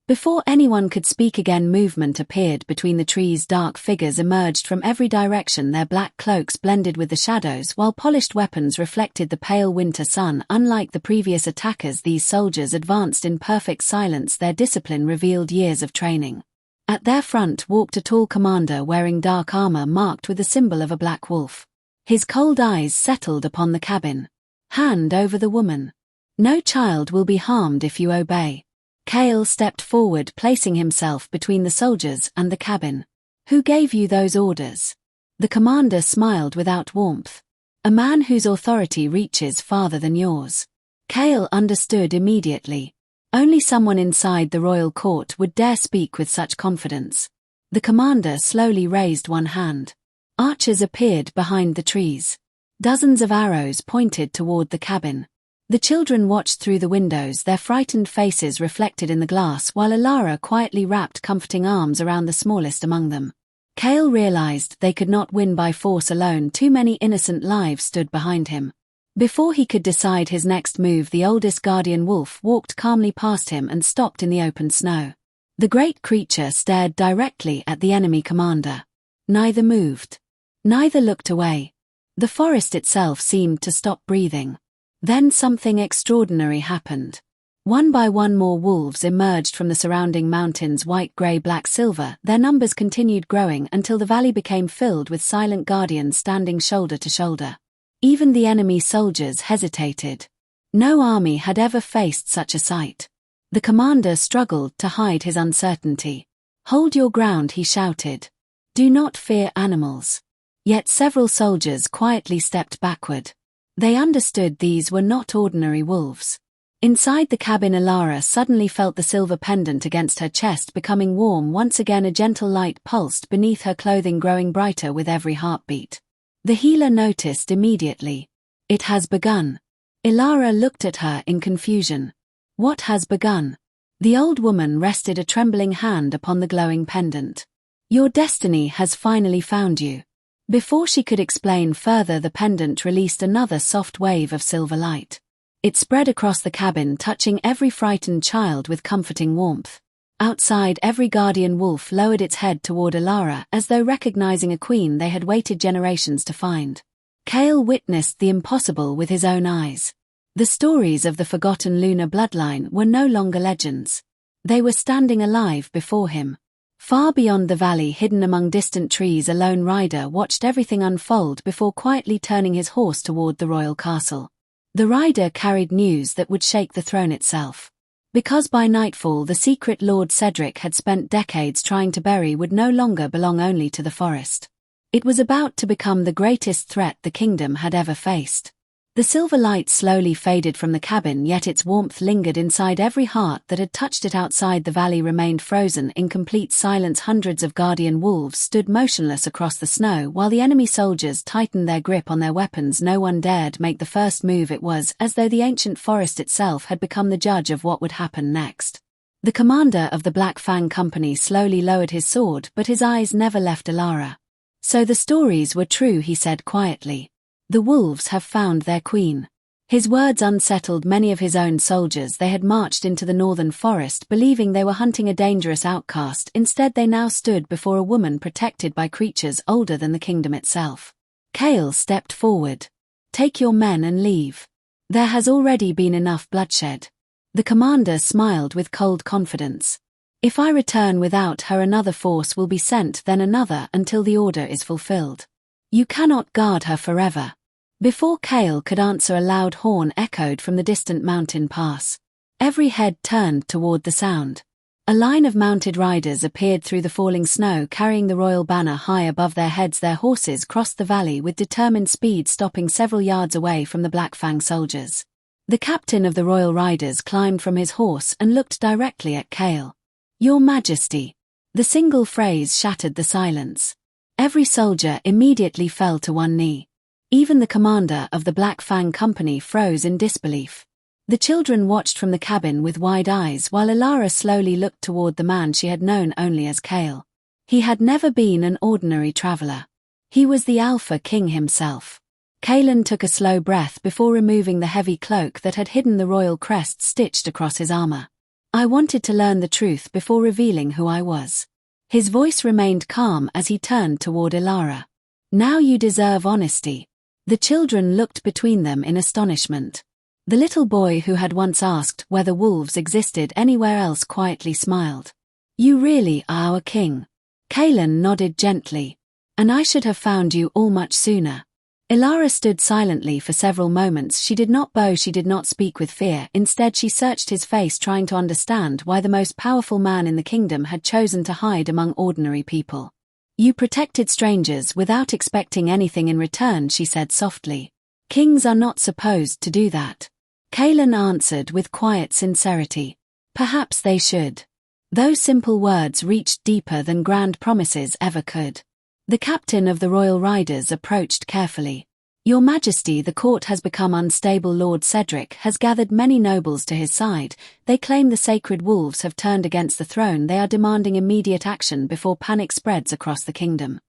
Before anyone could speak again, movement appeared between the trees. Dark figures emerged from every direction. Their black cloaks blended with the shadows while polished weapons reflected the pale winter sun. Unlike the previous attackers, these soldiers advanced in perfect silence. Their discipline revealed years of training. At their front walked a tall commander wearing dark armor marked with the symbol of a black wolf. His cold eyes settled upon the cabin. Hand over the woman. No child will be harmed if you obey. Kael stepped forward, placing himself between the soldiers and the cabin. Who gave you those orders? The commander smiled without warmth. A man whose authority reaches farther than yours. Kael understood immediately. Only someone inside the royal court would dare speak with such confidence. The commander slowly raised one hand. Archers appeared behind the trees. Dozens of arrows pointed toward the cabin. The children watched through the windows, their frightened faces reflected in the glass, while Elara quietly wrapped comforting arms around the smallest among them. Kael realized they could not win by force alone. Too many innocent lives stood behind him. Before he could decide his next move, the oldest guardian wolf walked calmly past him and stopped in the open snow. The great creature stared directly at the enemy commander. Neither moved. Neither looked away. The forest itself seemed to stop breathing. Then something extraordinary happened. One by one more wolves emerged from the surrounding mountains, white, grey, black, silver. Their numbers continued growing until the valley became filled with silent guardians standing shoulder to shoulder. Even the enemy soldiers hesitated. No army had ever faced such a sight. The commander struggled to hide his uncertainty. "Hold your ground," he shouted. "Do not fear animals." Yet several soldiers quietly stepped backward. They understood these were not ordinary wolves. Inside the cabin, Elara suddenly felt the silver pendant against her chest becoming warm once again. A gentle light pulsed beneath her clothing, growing brighter with every heartbeat. The healer noticed immediately. "It has begun." Elara looked at her in confusion. "What has begun?" The old woman rested a trembling hand upon the glowing pendant. "Your destiny has finally found you." Before she could explain further, the pendant released another soft wave of silver light. It spread across the cabin, touching every frightened child with comforting warmth. Outside, every guardian wolf lowered its head toward Elara, as though recognizing a queen they had waited generations to find. Kael witnessed the impossible with his own eyes. The stories of the forgotten Lunar Bloodline were no longer legends. They were standing alive before him. Far beyond the valley, hidden among distant trees, a lone rider watched everything unfold before quietly turning his horse toward the royal castle. The rider carried news that would shake the throne itself. Because by nightfall the secret Lord Cedric had spent decades trying to bury would no longer belong only to the forest. It was about to become the greatest threat the kingdom had ever faced. The silver light slowly faded from the cabin, yet its warmth lingered inside every heart that had touched it. Outside, the valley remained frozen in complete silence. Hundreds of guardian wolves stood motionless across the snow while the enemy soldiers tightened their grip on their weapons. No one dared make the first move. It was as though the ancient forest itself had become the judge of what would happen next. The commander of the Black Fang Company slowly lowered his sword, but his eyes never left Elara. "So the stories were true," he said quietly. "The wolves have found their queen." His words unsettled many of his own soldiers. They had marched into the northern forest believing they were hunting a dangerous outcast. Instead, they now stood before a woman protected by creatures older than the kingdom itself. Kael stepped forward. "Take your men and leave. There has already been enough bloodshed." The commander smiled with cold confidence. "If I return without her, another force will be sent, then another, until the order is fulfilled. You cannot guard her forever." Before Kael could answer, a loud horn echoed from the distant mountain pass. Every head turned toward the sound. A line of mounted riders appeared through the falling snow, carrying the royal banner high above their heads. Their horses crossed the valley with determined speed, stopping several yards away from the Black Fang soldiers. The captain of the royal riders climbed from his horse and looked directly at Kael. "Your Majesty." The single phrase shattered the silence. Every soldier immediately fell to one knee. Even the commander of the Black Fang Company froze in disbelief. The children watched from the cabin with wide eyes while Elara slowly looked toward the man she had known only as Kael. He had never been an ordinary traveler. He was the Alpha King himself. Kaelen took a slow breath before removing the heavy cloak that had hidden the royal crest stitched across his armor. "I wanted to learn the truth before revealing who I was." His voice remained calm as he turned toward Elara. "Now you deserve honesty." The children looked between them in astonishment. The little boy who had once asked whether wolves existed anywhere else quietly smiled. "You really are our king." Kaelen nodded gently. "And I should have found you all much sooner." Elara stood silently for several moments. She did not bow, she did not speak with fear. Instead, she searched his face, trying to understand why the most powerful man in the kingdom had chosen to hide among ordinary people. "You protected strangers without expecting anything in return," she said softly. "Kings are not supposed to do that." Kaelen answered with quiet sincerity. "Perhaps they should." Those simple words reached deeper than grand promises ever could. The captain of the royal riders approached carefully. "Your Majesty, the court has become unstable. Lord Cedric has gathered many nobles to his side. They claim the sacred wolves have turned against the throne. They are demanding immediate action before panic spreads across the kingdom."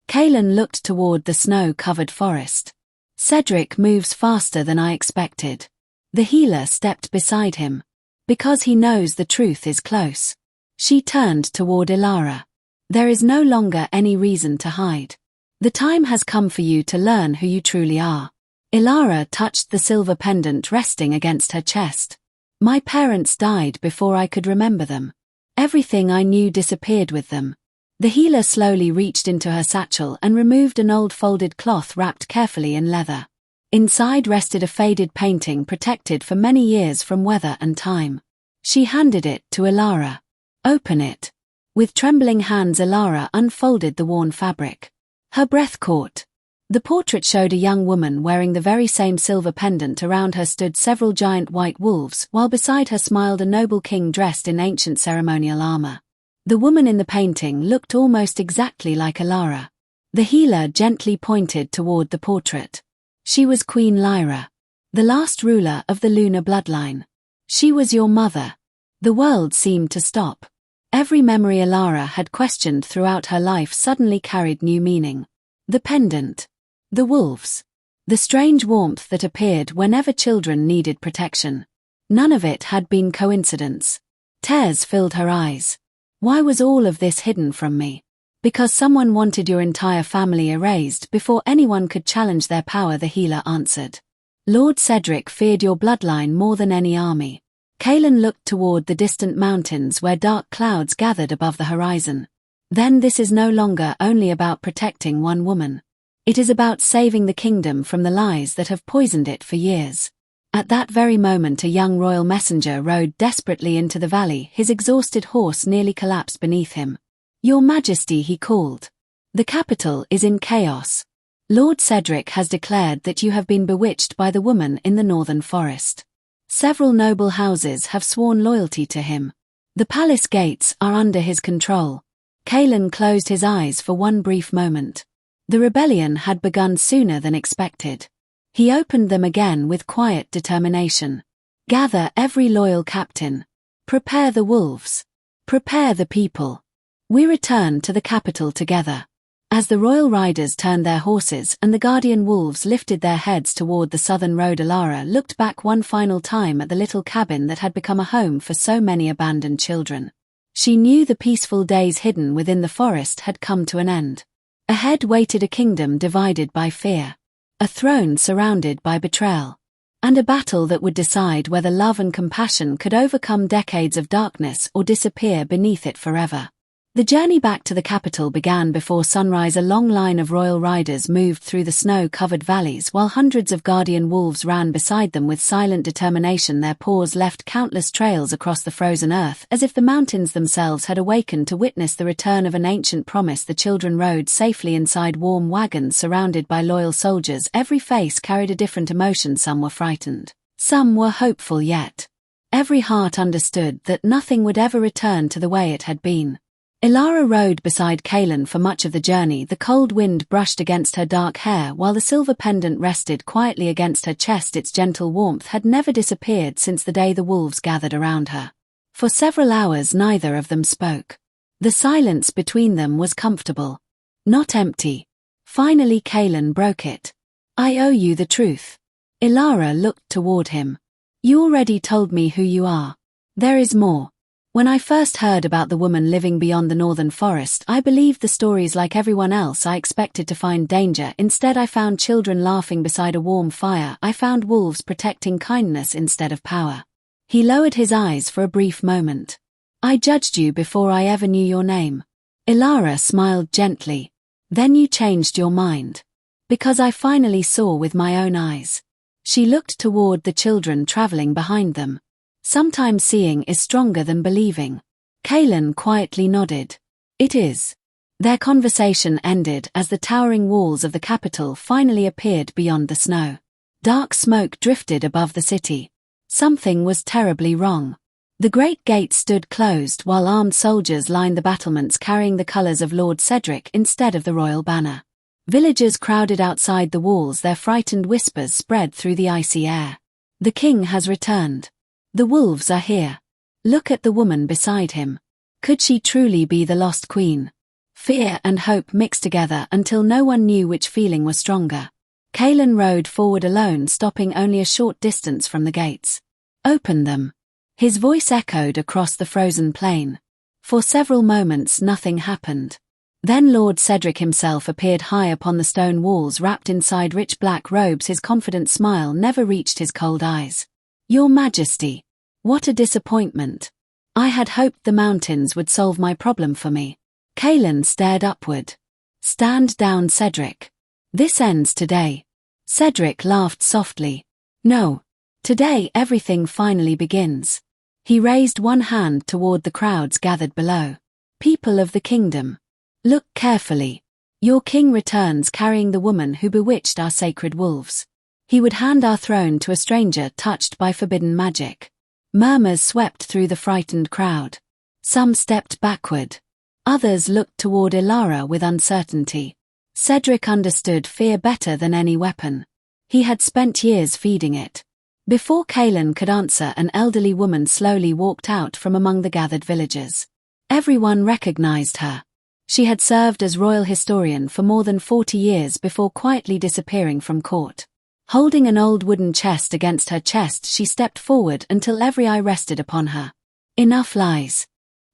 Kaelen looked toward the snow-covered forest. "Cedric moves faster than I expected." The healer stepped beside him. "Because he knows the truth is close." She turned toward Elara. "There is no longer any reason to hide. The time has come for you to learn who you truly are." Elara touched the silver pendant resting against her chest. "My parents died before I could remember them. Everything I knew disappeared with them." The healer slowly reached into her satchel and removed an old folded cloth wrapped carefully in leather. Inside rested a faded painting protected for many years from weather and time. She handed it to Elara. "Open it." With trembling hands Elara unfolded the worn fabric. Her breath caught. The portrait showed a young woman wearing the very same silver pendant. Around her stood several giant white wolves, while beside her smiled a noble king dressed in ancient ceremonial armor. The woman in the painting looked almost exactly like Elara. The healer gently pointed toward the portrait. She was Queen Lyra, the last ruler of the Lunar Bloodline. She was your mother. The world seemed to stop. Every memory Elara had questioned throughout her life suddenly carried new meaning. The pendant. The wolves. The strange warmth that appeared whenever children needed protection. None of it had been coincidence. Tears filled her eyes. Why was all of this hidden from me? Because someone wanted your entire family erased before anyone could challenge their power, the healer answered. Lord Cedric feared your bloodline more than any army. Kaelen looked toward the distant mountains where dark clouds gathered above the horizon. Then this is no longer only about protecting one woman. It is about saving the kingdom from the lies that have poisoned it for years. At that very moment a young royal messenger rode desperately into the valley. His exhausted horse nearly collapsed beneath him. Your Majesty, he called. The capital is in chaos. Lord Cedric has declared that you have been bewitched by the woman in the northern forest. Several noble houses have sworn loyalty to him. The palace gates are under his control. Kaelen closed his eyes for one brief moment. The rebellion had begun sooner than expected. He opened them again with quiet determination. Gather every loyal captain. Prepare the wolves. Prepare the people. We return to the capital together. As the royal riders turned their horses and the guardian wolves lifted their heads toward the southern road, Elara looked back one final time at the little cabin that had become a home for so many abandoned children. She knew the peaceful days hidden within the forest had come to an end. Ahead waited a kingdom divided by fear, a throne surrounded by betrayal, and a battle that would decide whether love and compassion could overcome decades of darkness or disappear beneath it forever. The journey back to the capital began before sunrise. A long line of royal riders moved through the snow-covered valleys while hundreds of guardian wolves ran beside them with silent determination. Their paws left countless trails across the frozen earth, as if the mountains themselves had awakened to witness the return of an ancient promise. The children rode safely inside warm wagons surrounded by loyal soldiers. Every face carried a different emotion. Some were frightened. Some were hopeful, yet every heart understood that nothing would ever return to the way it had been. Elara rode beside Kaelen for much of the journey. The cold wind brushed against her dark hair while the silver pendant rested quietly against her chest. Its gentle warmth had never disappeared since the day the wolves gathered around her. For several hours neither of them spoke. The silence between them was comfortable, not empty. Finally Kaelen broke it. I owe you the truth. Elara looked toward him. You already told me who you are. There is more. When I first heard about the woman living beyond the northern forest, I believed the stories like everyone else. I expected to find danger. Instead I found children laughing beside a warm fire. I found wolves protecting kindness instead of power. He lowered his eyes for a brief moment. I judged you before I ever knew your name. Elara smiled gently. Then you changed your mind. Because I finally saw with my own eyes. She looked toward the children traveling behind them. Sometimes seeing is stronger than believing. Kaelen quietly nodded. It is. Their conversation ended as the towering walls of the capital finally appeared beyond the snow. Dark smoke drifted above the city. Something was terribly wrong. The great gates stood closed while armed soldiers lined the battlements carrying the colors of Lord Cedric instead of the royal banner. Villagers crowded outside the walls, their frightened whispers spread through the icy air. The king has returned. The wolves are here. Look at the woman beside him. Could she truly be the lost queen? Fear and hope mixed together until no one knew which feeling was stronger. Kaelen rode forward alone, stopping only a short distance from the gates. Open them. His voice echoed across the frozen plain. For several moments nothing happened. Then Lord Cedric himself appeared high upon the stone walls, wrapped inside rich black robes. His confident smile never reached his cold eyes. Your Majesty, what a disappointment. I had hoped the mountains would solve my problem for me. Kaelen stared upward. Stand down, Cedric. This ends today. Cedric laughed softly. No. Today everything finally begins. He raised one hand toward the crowds gathered below. People of the kingdom, look carefully. Your king returns carrying the woman who bewitched our sacred wolves. He would hand our throne to a stranger touched by forbidden magic. Murmurs swept through the frightened crowd. Some stepped backward. Others looked toward Elara with uncertainty. Cedric understood fear better than any weapon. He had spent years feeding it. Before Kaelen could answer, an elderly woman slowly walked out from among the gathered villagers. Everyone recognized her. She had served as royal historian for more than 40 years before quietly disappearing from court. Holding an old wooden chest against her chest, she stepped forward until every eye rested upon her. Enough lies.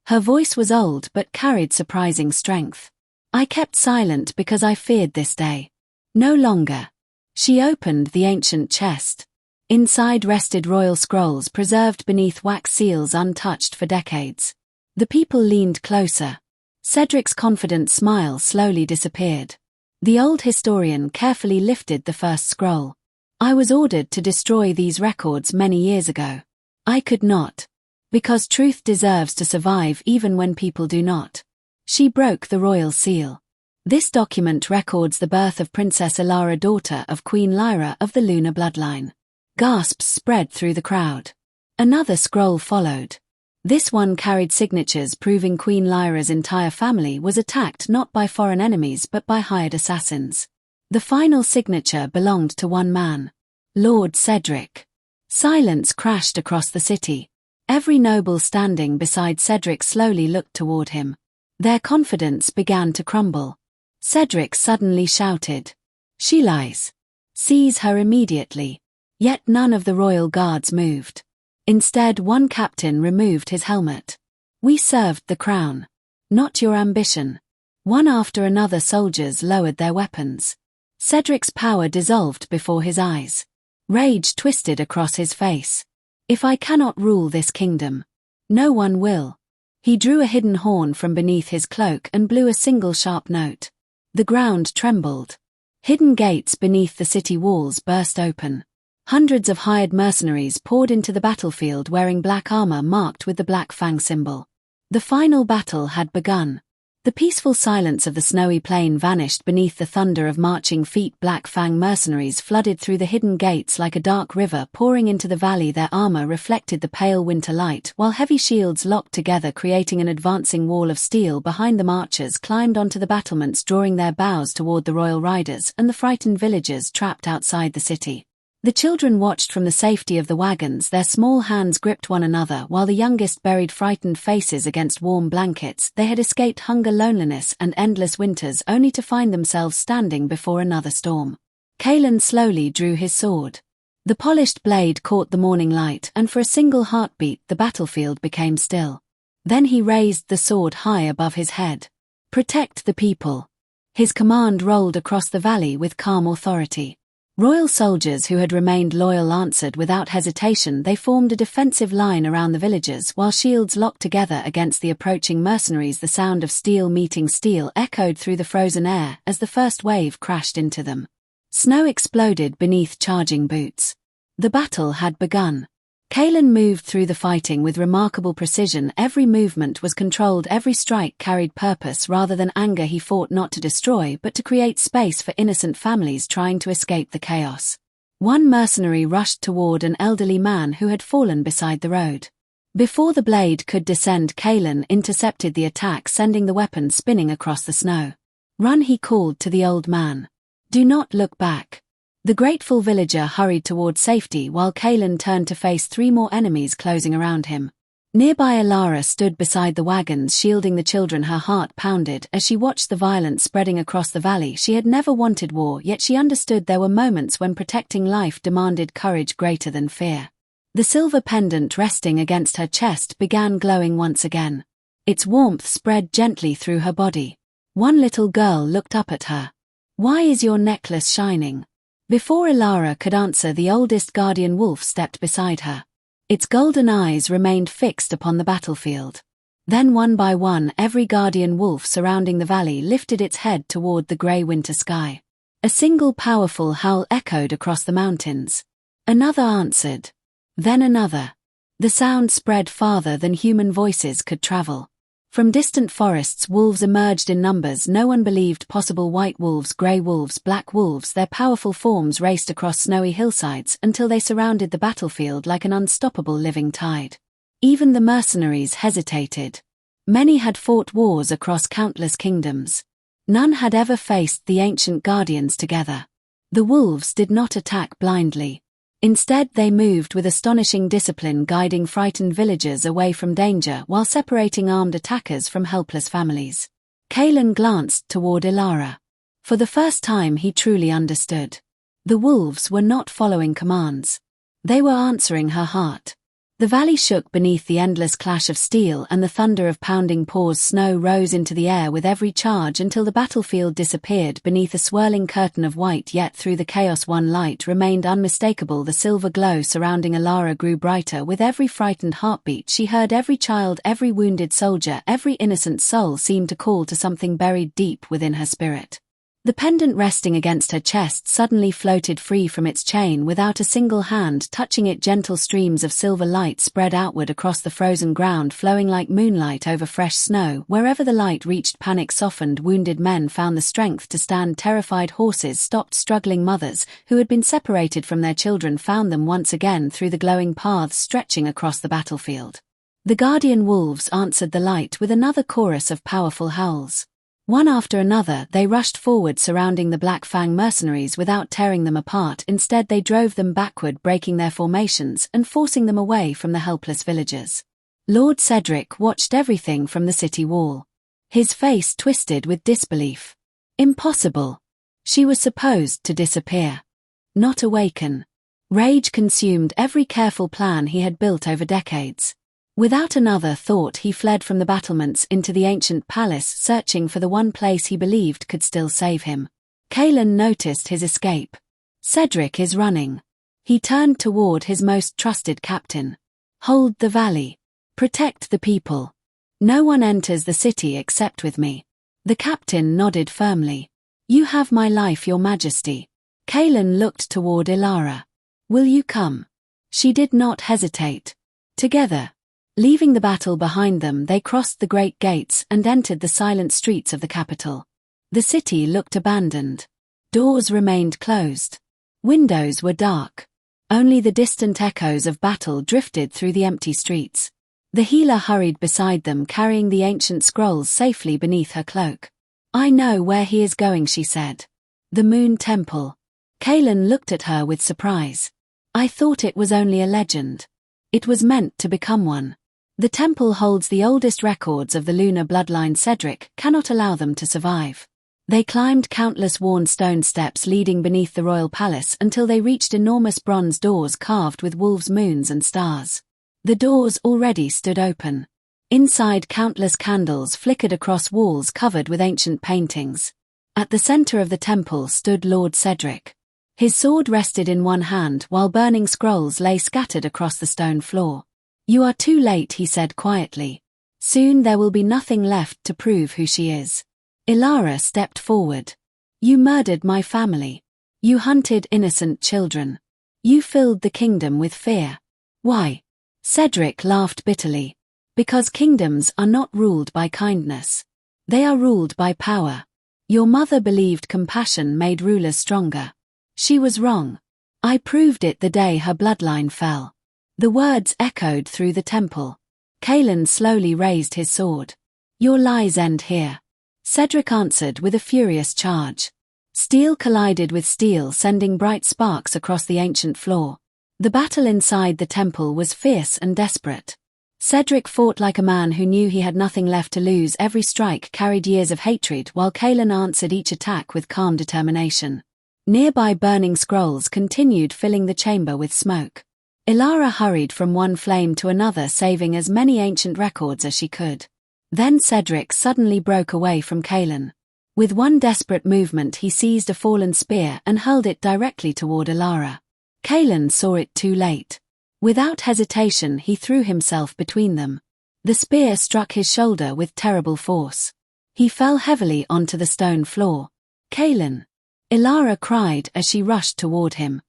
Her voice was old but carried surprising strength. I kept silent because I feared this day. No longer. She opened the ancient chest. Inside rested royal scrolls preserved beneath wax seals untouched for decades. The people leaned closer. Cedric's confident smile slowly disappeared. The old historian carefully lifted the first scroll. I was ordered to destroy these records many years ago. I could not. Because truth deserves to survive even when people do not. She broke the royal seal. This document records the birth of Princess Elara, daughter of Queen Lyra of the Lunar Bloodline. Gasps spread through the crowd. Another scroll followed. This one carried signatures proving Queen Lyra's entire family was attacked not by foreign enemies but by hired assassins. The final signature belonged to one man. Lord Cedric. Silence crashed across the city. Every noble standing beside Cedric slowly looked toward him. Their confidence began to crumble. Cedric suddenly shouted, "She lies. Seize her immediately." Yet none of the royal guards moved. Instead, one captain removed his helmet. "We served the crown. Not your ambition." One after another soldiers lowered their weapons. Cedric's power dissolved before his eyes. Rage twisted across his face. "If I cannot rule this kingdom, no one will." He drew a hidden horn from beneath his cloak and blew a single sharp note. The ground trembled. Hidden gates beneath the city walls burst open. Hundreds of hired mercenaries poured into the battlefield wearing black armor marked with the Black Fang symbol. The final battle had begun. The peaceful silence of the snowy plain vanished beneath the thunder of marching feet. Black Fang mercenaries flooded through the hidden gates like a dark river pouring into the valley. Their armor reflected the pale winter light, while heavy shields locked together creating an advancing wall of steel behind them. Archers climbed onto the battlements, drawing their bows toward the royal riders and the frightened villagers trapped outside the city. The children watched from the safety of the wagons, their small hands gripped one another while the youngest buried frightened faces against warm blankets. They had escaped hunger, loneliness, and endless winters only to find themselves standing before another storm. Kaelen slowly drew his sword. The polished blade caught the morning light, and for a single heartbeat the battlefield became still. Then he raised the sword high above his head. "Protect the people." His command rolled across the valley with calm authority. Royal soldiers who had remained loyal answered without hesitation. They formed a defensive line around the villagers while shields locked together against the approaching mercenaries. The sound of steel meeting steel echoed through the frozen air as the first wave crashed into them. Snow exploded beneath charging boots. The battle had begun. Kaelen moved through the fighting with remarkable precision. Every movement was controlled, every strike carried purpose rather than anger. He fought not to destroy but to create space for innocent families trying to escape the chaos. One mercenary rushed toward an elderly man who had fallen beside the road. Before the blade could descend, Kaelen intercepted the attack, sending the weapon spinning across the snow. "Run," he called to the old man. "Do not look back." The grateful villager hurried toward safety while Kaelen turned to face three more enemies closing around him. Nearby, Elara stood beside the wagons, shielding the children. Her heart pounded as she watched the violence spreading across the valley. She had never wanted war, yet she understood there were moments when protecting life demanded courage greater than fear. The silver pendant resting against her chest began glowing once again. Its warmth spread gently through her body. One little girl looked up at her. "Why is your necklace shining?" Before Elara could answer, the oldest guardian wolf stepped beside her. Its golden eyes remained fixed upon the battlefield. Then one by one, every guardian wolf surrounding the valley lifted its head toward the grey winter sky. A single powerful howl echoed across the mountains. Another answered. Then another. The sound spread farther than human voices could travel. From distant forests wolves emerged in numbers no one believed possible. White wolves, grey wolves, black wolves, their powerful forms raced across snowy hillsides until they surrounded the battlefield like an unstoppable living tide. Even the mercenaries hesitated. Many had fought wars across countless kingdoms. None had ever faced the ancient guardians together. The wolves did not attack blindly. Instead they moved with astonishing discipline, guiding frightened villagers away from danger while separating armed attackers from helpless families. Kaelen glanced toward Elara. For the first time he truly understood. The wolves were not following commands. They were answering her heart. The valley shook beneath the endless clash of steel, and the thunder of pounding paws. Snow rose into the air with every charge until the battlefield disappeared beneath a swirling curtain of white. Yet through the chaos one light remained unmistakable. The silver glow surrounding Elara grew brighter with every frightened heartbeat. She heard every child, every wounded soldier, every innocent soul seemed to call to something buried deep within her spirit. The pendant resting against her chest suddenly floated free from its chain without a single hand touching it. Gentle streams of silver light spread outward across the frozen ground, flowing like moonlight over fresh snow. Wherever the light reached, panic softened. Wounded men found the strength to stand. Terrified horses stopped. Struggling mothers, who had been separated from their children, found them once again through the glowing paths stretching across the battlefield. The guardian wolves answered the light with another chorus of powerful howls. One after another they rushed forward, surrounding the Black Fang mercenaries without tearing them apart. Instead they drove them backward, breaking their formations and forcing them away from the helpless villagers. Lord Cedric watched everything from the city wall. His face twisted with disbelief. Impossible. She was supposed to disappear. Not awaken. Rage consumed every careful plan he had built over decades. Without another thought he fled from the battlements into the ancient palace, searching for the one place he believed could still save him. Kaelen noticed his escape. Cedric is running. He turned toward his most trusted captain. Hold the valley. Protect the people. No one enters the city except with me. The captain nodded firmly. You have my life, your majesty. Kaelen looked toward Elara. Will you come? She did not hesitate. Together. Leaving the battle behind them, they crossed the great gates and entered the silent streets of the capital. The city looked abandoned. Doors remained closed. Windows were dark. Only the distant echoes of battle drifted through the empty streets. The healer hurried beside them, carrying the ancient scrolls safely beneath her cloak. I know where he is going, she said. The Moon Temple. Kaelen looked at her with surprise. I thought it was only a legend. It was meant to become one. The temple holds the oldest records of the Lunar Bloodline. Cedric cannot allow them to survive. They climbed countless worn stone steps leading beneath the royal palace until they reached enormous bronze doors carved with wolves' moons and stars. The doors already stood open. Inside, countless candles flickered across walls covered with ancient paintings. At the center of the temple stood Lord Cedric. His sword rested in one hand while burning scrolls lay scattered across the stone floor. You are too late, he said quietly. Soon there will be nothing left to prove who she is. Elara stepped forward. You murdered my family. You hunted innocent children. You filled the kingdom with fear. Why? Cedric laughed bitterly. Because kingdoms are not ruled by kindness. They are ruled by power. Your mother believed compassion made rulers stronger. She was wrong. I proved it the day her bloodline fell. The words echoed through the temple. Kaelen slowly raised his sword. Your lies end here. Cedric answered with a furious charge. Steel collided with steel, sending bright sparks across the ancient floor. The battle inside the temple was fierce and desperate. Cedric fought like a man who knew he had nothing left to lose. Every strike carried years of hatred, while Kaelen answered each attack with calm determination. Nearby burning scrolls continued filling the chamber with smoke. Elara hurried from one flame to another, saving as many ancient records as she could. Then Cedric suddenly broke away from Kaelen. With one desperate movement he seized a fallen spear and hurled it directly toward Elara. Kaelen saw it too late. Without hesitation he threw himself between them. The spear struck his shoulder with terrible force. He fell heavily onto the stone floor. Kaelen! Elara cried as she rushed toward him.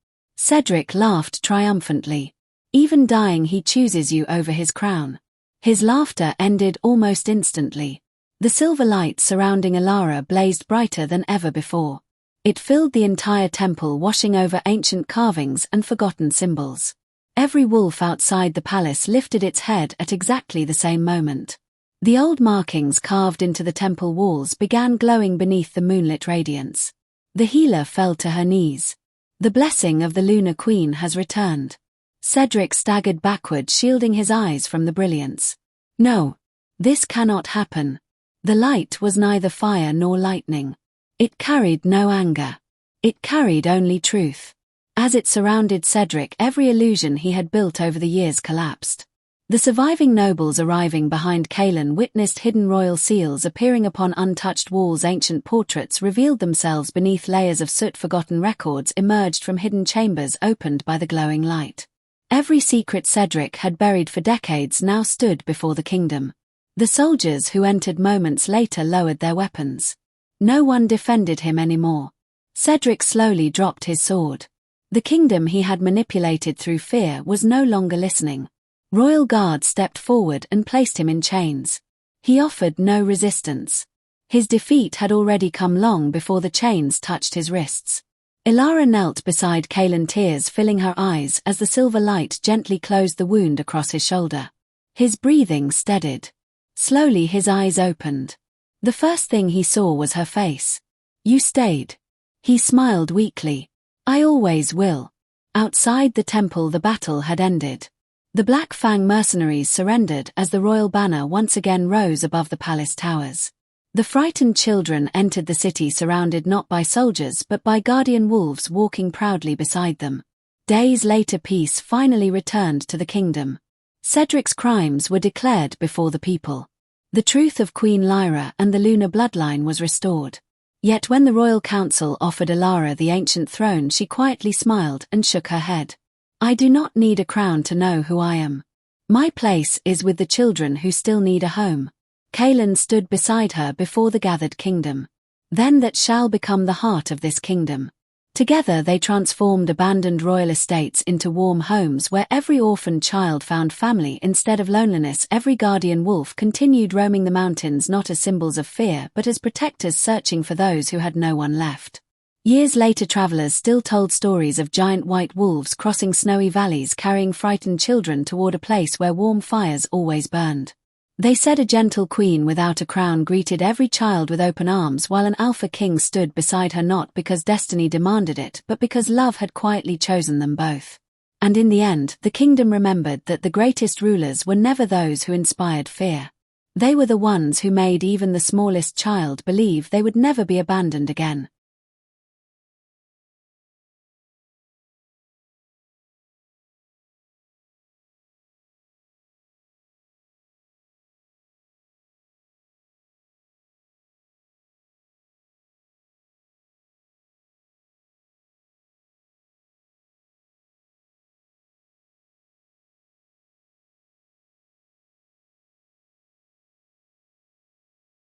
Cedric laughed triumphantly. Even dying he chooses you over his crown. His laughter ended almost instantly. The silver light surrounding Elara blazed brighter than ever before. It filled the entire temple, washing over ancient carvings and forgotten symbols. Every wolf outside the palace lifted its head at exactly the same moment. The old markings carved into the temple walls began glowing beneath the moonlit radiance. The healer fell to her knees. The blessing of the Lunar Queen has returned. Cedric staggered backward, shielding his eyes from the brilliance. No. This cannot happen. The light was neither fire nor lightning. It carried no anger. It carried only truth. As it surrounded Cedric, every illusion he had built over the years collapsed. The surviving nobles arriving behind Kaelen witnessed hidden royal seals appearing upon untouched walls. Ancient portraits revealed themselves beneath layers of soot. Forgotten records emerged from hidden chambers opened by the glowing light. Every secret Cedric had buried for decades now stood before the kingdom. The soldiers who entered moments later lowered their weapons. No one defended him anymore. Cedric slowly dropped his sword. The kingdom he had manipulated through fear was no longer listening. Royal guards stepped forward and placed him in chains. He offered no resistance. His defeat had already come long before the chains touched his wrists. Elara knelt beside Kaelen, tears filling her eyes as the silver light gently closed the wound across his shoulder. His breathing steadied. Slowly his eyes opened. The first thing he saw was her face. You stayed. He smiled weakly. I always will. Outside the temple the battle had ended. The Black Fang mercenaries surrendered as the royal banner once again rose above the palace towers. The frightened children entered the city, surrounded not by soldiers but by guardian wolves walking proudly beside them. Days later, peace finally returned to the kingdom. Cedric's crimes were declared before the people. The truth of Queen Lyra and the Lunar Bloodline was restored. Yet when the royal council offered Elara the ancient throne, she quietly smiled and shook her head. I do not need a crown to know who I am. My place is with the children who still need a home. Kaelen stood beside her before the gathered kingdom. Then that shall become the heart of this kingdom. Together they transformed abandoned royal estates into warm homes where every orphaned child found family instead of loneliness. Every guardian wolf continued roaming the mountains, not as symbols of fear but as protectors searching for those who had no one left. Years later, travelers still told stories of giant white wolves crossing snowy valleys, carrying frightened children toward a place where warm fires always burned. They said a gentle queen without a crown greeted every child with open arms, while an Alpha King stood beside her, not because destiny demanded it but because love had quietly chosen them both. And in the end, the kingdom remembered that the greatest rulers were never those who inspired fear. They were the ones who made even the smallest child believe they would never be abandoned again.